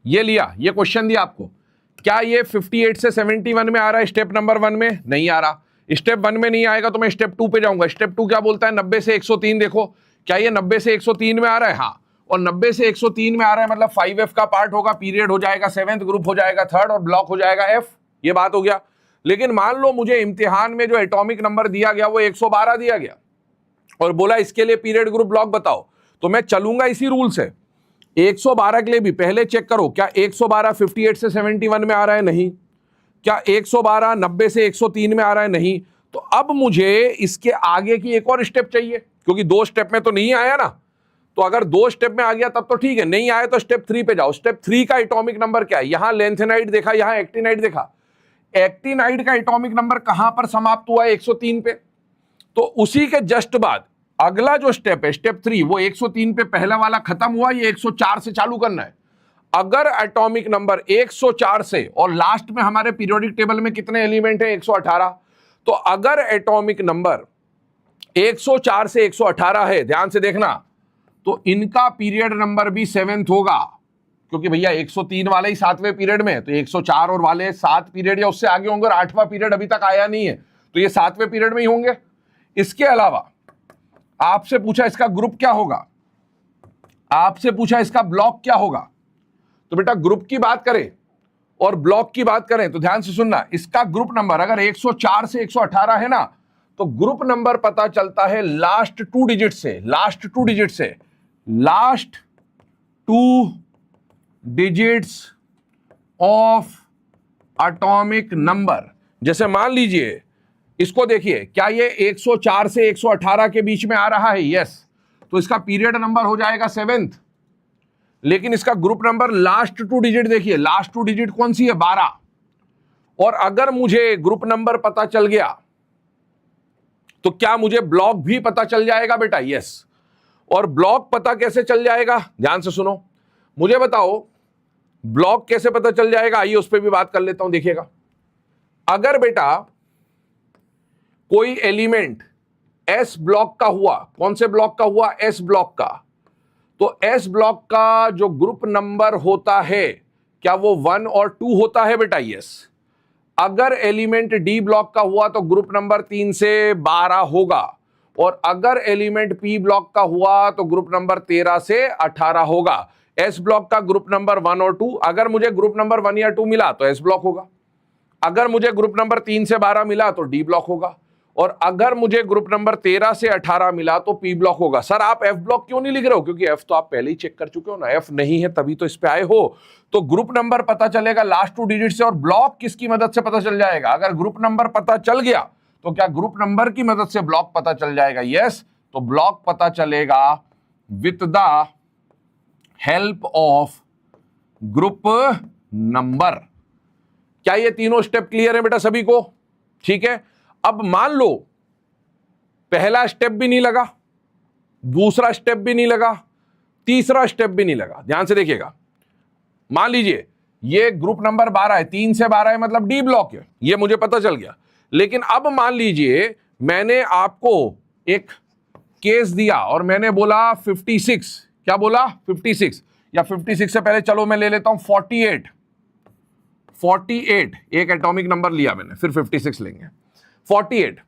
ये लिया, ये क्वेश्चन दिया आपको, क्या ये 58 से 71 में आ रहा है स्टेप नंबर 1 में? नहीं आ रहा। स्टेप 1 में नहीं आएगा तो मैं स्टेप 2 पे जाऊंगा। स्टेप 2 क्या बोलता है? 90 से 103। देखो क्या ये 90 से 103 में आ रहा है? हाँ। और 90 से 103 में आ रहा है मतलब 5F का पार्ट होगा, पीरियड हो जाएगा 7th, ग्रुप हो जाएगा 3rd और ब्लॉक हो जाएगा F। ये बात हो गया। लेकिन मान लो मुझे इम्तिहान में जो एटॉमिक नंबर दिया गया वो 112 दिया गया और बोला इसके लिए पीरियड ग्रुप ब्लॉक बताओ, तो मैं चलूंगा इसी रूल से। 112 के लिए भी पहले चेक करो, क्या 112 58 से 71 में आ रहा है? नहीं। क्या 112 90 से 103 में आ रहा है? नहीं। तो अब मुझे इसके आगे की एक और स्टेप चाहिए, क्योंकि 2 स्टेप में तो नहीं आया ना। तो अगर 2 स्टेप में आ गया तब तो ठीक है, नहीं आया तो स्टेप 3 पे जाओ। स्टेप 3 का एटॉमिक नंबर क्या है? यहां लेंथेनाइड देखा, यहां एक्टिनाइड देखा। एक्टिनाइड का एटॉमिक नंबर कहां पर समाप्त हुआ है? 103 पे। तो उसी के जस्ट बाद अगला जो स्टेप है स्टेप 3, वो 103 पे पहला वाला खत्म हुआ, ये 104 से चालू करना है। अगर एटॉमिक नंबर 104 से, और लास्ट में हमारे पीरियोडिक टेबल में कितने एलिमेंट हैं? 118। तो अगर एटॉमिक नंबर 104 से 118 है, ध्यान से देखना, तो इनका पीरियड नंबर भी 7th होगा, क्योंकि भैया 103 वाले ही 7वें पीरियड में है, तो 104 और वाले 7 पीरियड या उससे आगे होंगे और 8वां पीरियड अभी तक आया नहीं है, तो ये 7वें पीरियड में ही होंगे। इसके अलावा आपसे पूछा इसका ग्रुप क्या होगा, आपसे पूछा इसका ब्लॉक क्या होगा। तो बेटा ग्रुप की बात करें और ब्लॉक की बात करें तो ध्यान से सुनना, इसका ग्रुप नंबर अगर 104 से 118 है ना, तो ग्रुप नंबर पता चलता है लास्ट 2 डिजिट से। लास्ट 2 डिजिट से, last 2 digits of atomic number. जैसे मान लीजिए इसको देखिए, क्या ये 104 से 118 के बीच में आ रहा है? यस। तो इसका पीरियड नंबर हो जाएगा 7th। लेकिन इसका ग्रुप नंबर लास्ट 2 डिजिट देखिए, लास्ट 2 डिजिट कौन सी है? 12। और अगर मुझे ग्रुप नंबर पता चल गया तो क्या मुझे ब्लॉक भी पता चल जाएगा बेटा? यस। और ब्लॉक पता कैसे चल जाएगा? ध्यान से सुनो, मुझे बताओ ब्लॉक कैसे पता चल जाएगा। आइए उस पर भी बात कर लेता हूं। देखिएगा, अगर बेटा कोई एलिमेंट एस ब्लॉक का हुआ, कौन से ब्लॉक का हुआ? एस ब्लॉक का, तो एस ब्लॉक का जो ग्रुप नंबर होता है क्या वो 1 और 2 होता है बेटा? यस। अगर एलिमेंट डी ब्लॉक का हुआ तो ग्रुप नंबर 3 से 12 होगा, और अगर एलिमेंट पी ब्लॉक का हुआ तो ग्रुप नंबर 13 से 18 होगा। एस ब्लॉक का ग्रुप नंबर 1 और 2, अगर मुझे ग्रुप नंबर 1 या 2 मिला तो एस ब्लॉक होगा, अगर मुझे ग्रुप नंबर 3 से 12 मिला तो डी ब्लॉक होगा, और अगर मुझे ग्रुप नंबर 13 से 18 मिला तो पी ब्लॉक होगा। सर आप एफ ब्लॉक क्यों नहीं लिख रहे हो? क्योंकि एफ तो आप पहले ही चेक कर चुके हो ना, एफ नहीं है तभी तो इस पे आए हो। तो ग्रुप नंबर पता चलेगा लास्ट 2 डिजिट से, और ब्लॉक किसकी मदद से पता चल जाएगा? अगर ग्रुप नंबर पता चल गया तो क्या ग्रुप नंबर की मदद से ब्लॉक पता चल जाएगा? यस। तो ब्लॉक पता चलेगा with the help of group number. क्या ये तीनों स्टेप क्लियर है बेटा सभी को? ठीक है। अब मान लो पहला स्टेप भी नहीं लगा, दूसरा स्टेप भी नहीं लगा, तीसरा स्टेप भी नहीं लगा। ध्यान से देखिएगा, मान लीजिए ये ग्रुप नंबर 12 है, 3 से 12 है मतलब डी ब्लॉक है, ये मुझे पता चल गया। लेकिन अब मान लीजिए मैंने आपको एक केस दिया और मैंने बोला 56, क्या बोला? 56, या 56 से पहले चलो मैं ले लेता हूं 48। एक एटॉमिक नंबर लिया मैंने, फिर 56 लेंगे। 48।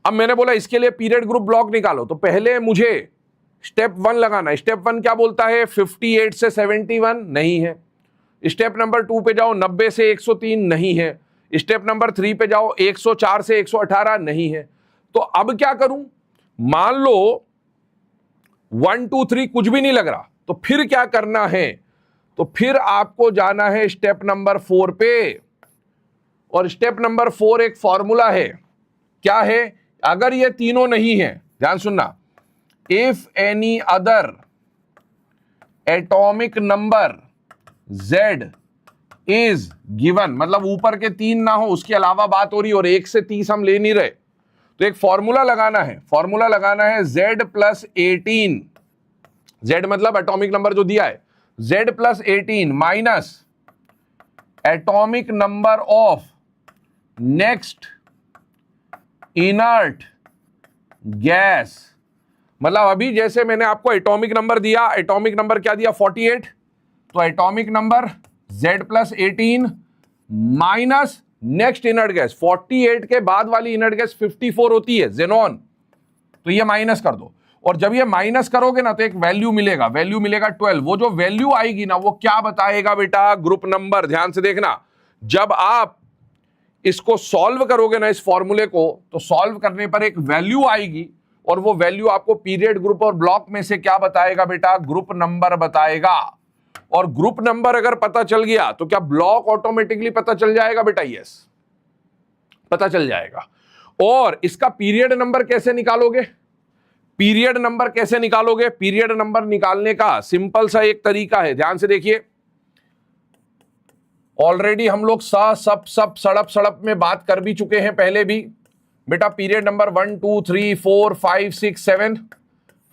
अब मैंने बोला इसके लिए पीरियड ग्रुप ब्लॉक निकालो, तो पहले मुझे स्टेप 1 लगाना है। स्टेप 1 क्या बोलता है? 58 से 71 नहीं है। स्टेप नंबर 2 पे जाओ, 90 से 103 नहीं है। स्टेप नंबर 3 पे जाओ, 104 से 118 नहीं है। तो अब क्या करूं? मान लो 1 2 3 कुछ भी नहीं लग रहा, तो फिर क्या करना है? तो फिर आपको जाना है स्टेप नंबर 4 पे, और स्टेप नंबर 4 एक फॉर्मूला है। क्या है? अगर ये तीनों नहीं है, ध्यान सुनना, if any other atomic number Z is given, मतलब ऊपर के 3 ना हो उसके अलावा बात हो रही, और 1 से 30 हम ले नहीं रहे, तो एक फॉर्मूला लगाना है। फॉर्मूला लगाना है Z + 18, Z मतलब एटॉमिक नंबर जो दिया है, Z + 18 minus atomic number of next inert gas. मतलब अभी जैसे मैंने आपको एटॉमिक नंबर दिया, एटॉमिक नंबर क्या दिया? 48, तो atomic number Z plus 18 minus next inert gas 48 के बाद वाली इनर्ट गैस 54 होती है जेनॉन, तो ये माइनस कर दो। और जब ये माइनस करोगे ना तो एक वैल्यू मिलेगा 12। वो जो वैल्यू आएगी ना वो क्या बताएगा बेटा, ग्रुप नंबर। ध्यान से देखना, जब आप इसको सॉल्व करोगे ना इस फॉर्मूले को, तो सॉल्व करने पर एक वैल्यू आएगी और वो वैल्यू आपको पीरियड, ग्रुप और ब्लॉक में से क्या बताएगा बेटा, ग्रुप नंबर बताएगा। और ग्रुप नंबर अगर पता चल गया तो क्या ब्लॉक ऑटोमेटिकली पता चल जाएगा बेटा? यस, पता चल जाएगा। और इसका पीरियड नंबर कैसे निकालोगे? पीरियड नंबर कैसे निकालोगे? पीरियड नंबर निकालने का सिंपल सा एक तरीका है, ध्यान से देखिए। ऑलरेडी हम लोग सब सड़प में बात कर भी चुके हैं पहले भी बेटा। Period number 1 2 3 4 5 6 7।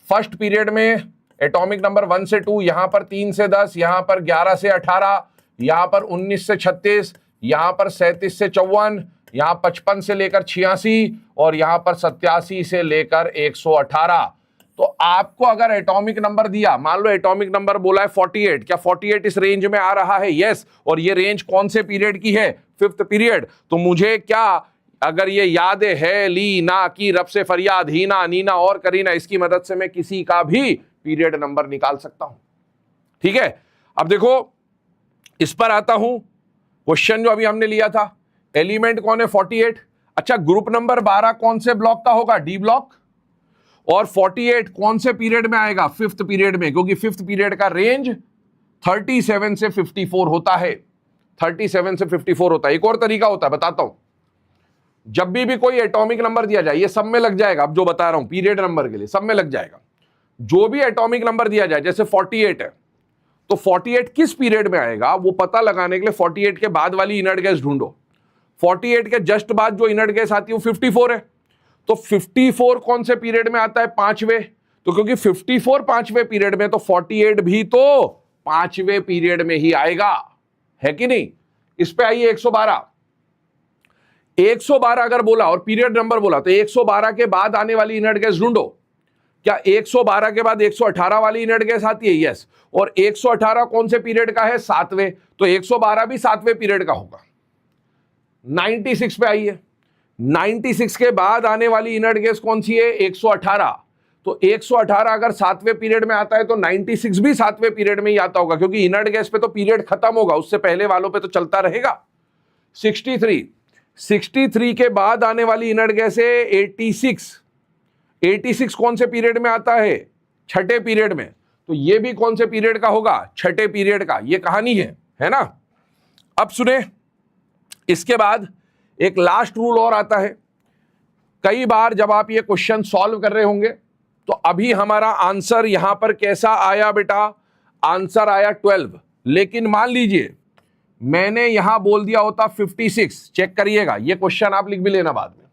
फर्स्ट पीरियड में एटॉमिक नंबर 1 से 2, यहां पर 3 से 10, यहां पर 11 से 18, यहां पर 19 से 36, यहां पर 37 से 54, यहां 55 से लेकर 86 और यहां पर 87 से लेकर 118। तो आपको अगर एटॉमिक नंबर दिया, मान लो एटॉमिक नंबर बोला है 48, क्या 48 इस रेंज में आ रहा है? यस। और ये रेंज कौन से पीरियड की है? 5th period. तो मुझे क्या, अगर ये याद है ली ना की रब से फरियाद, हीना नीना और करीना, इसकी मदद से मैं किसी का भी पीरियड नंबर निकाल सकता हूं। ठीक है, अब देखो इस पर आता हूं। क्वेश्चन जो अभी हमने लिया था, एलिमेंट कौन है? 48। अच्छा, ग्रुप नंबर 12 कौन से ब्लॉक का होगा? D block. और 48 कौन से पीरियड में आएगा? 5th पीरियड में, क्योंकि 5th पीरियड का रेंज 37 से 54 होता है। 37 से 54 होता है। एक और तरीका होता है, बताता हूं। जब भी कोई एटॉमिक नंबर दिया जाए, ये सब में लग जाएगा, अब जो बता रहा हूं पीरियड नंबर के लिए सब में लग जाएगा। जो भी एटॉमिक नंबर दिया जाए, जैसे 48 है, तो 48 किस पीरियड में आएगा वो पता लगाने के लिए 48 के बाद वाली इनर्ट गैस ढूंढो। 48 के जस्ट बाद जो इनर्ट गैस आती है वो 54 है। तो 54 कौन से पीरियड में आता है? 5वें। तो क्योंकि 54 5वें पीरियड में, तो 48 भी तो 5वें पीरियड में ही आएगा, है कि नहीं? इस पे आइए 112 अगर बोला और पीरियड नंबर बोला, तो 112 के बाद आने वाली इनर्ट गैस ढूंढो। क्या 112 के बाद 118 वाली इनर्ट गैस आती है? यस। और 118 कौन से पीरियड का है? 7वें। तो 112 भी 7वें पीरियड का होगा। 96 पे आइए। 96 के बाद आने वाली इनर्ट गैस कौन सी है? 118। तो 118 अगर 7वें पीरियड में आता है तो 96 भी 7वें पीरियड में ही आता होगा, क्योंकि इनर्ट गैस पे तो पीरियड खत्म होगा, उससे पहले वालों पे तो चलता रहेगा। 63 के बाद आने वाली इनर्ट गैस है 86 कौन से पीरियड में आता है? 6ठे पीरियड में। तो ये भी कौन से पीरियड का होगा? 6ठे पीरियड का। ये कहानी है ना? अब सुने, इसके बाद एक लास्ट रूल और आता है। कई बार जब आप ये क्वेश्चन सॉल्व कर रहे होंगे, तो अभी हमारा आंसर यहां पर कैसा आया बेटा? आंसर आया 12। लेकिन मान लीजिए मैंने यहां बोल दिया होता 56, चेक करिएगा, ये क्वेश्चन आप लिख भी लेना बाद में।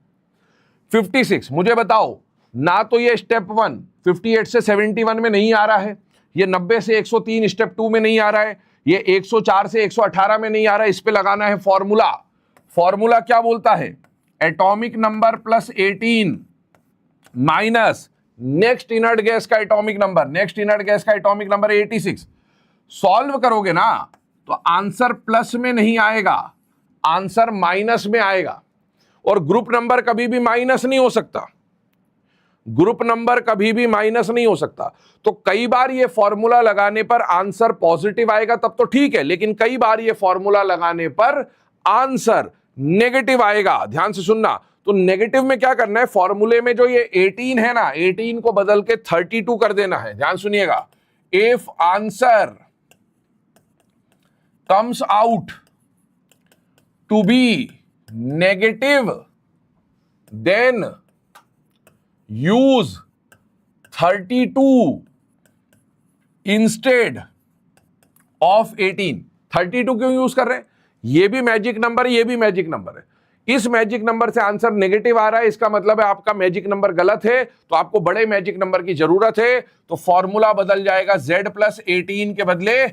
56, मुझे बताओ, ना तो ये स्टेप 1 58 से 71 में नहीं आ रहा है, ये 90 से 103 स्टेप 2 में नहीं आ रहा है, ये 104 से 118 में नहीं आ रहा है। इस पे लगाना है फॉर्मूला। फॉर्मूला क्या बोलता है? Atomic number plus 18 minus next inert gas का atomic number. Next inert gas का एटॉमिक नंबर 86। सॉल्व करोगे ना तो आंसर प्लस में नहीं आएगा, आंसर माइनस में आएगा। और ग्रुप नंबर कभी भी माइनस नहीं हो सकता, ग्रुप नंबर कभी भी माइनस नहीं हो सकता। तो कई बार ये फॉर्मूला लगाने पर आंसर पॉजिटिव आएगा, तब तो ठीक है, लेकिन कई बार ये फॉर्मूला लगाने पर आंसर नेगेटिव आएगा। ध्यान से सुनना। तो नेगेटिव में क्या करना है? फॉर्मूले में जो ये 18 है ना, 18 को बदल के 32 कर देना है। ध्यान सुनिएगा। If answer comes out to be negative, then use 32 instead of 18। 32 क्यों यूज कर रहे हैं? ये भी मैजिक नंबर है, ये भी मैजिक नंबर है। इस मैजिक नंबर से आंसर नेगेटिव आ रहा है, इसका मतलब है आपका मैजिक नंबर गलत है, तो आपको बड़े मैजिक नंबर की जरूरत है। तो फॉर्मूला बदल जाएगा, z प्लस 18 के बदले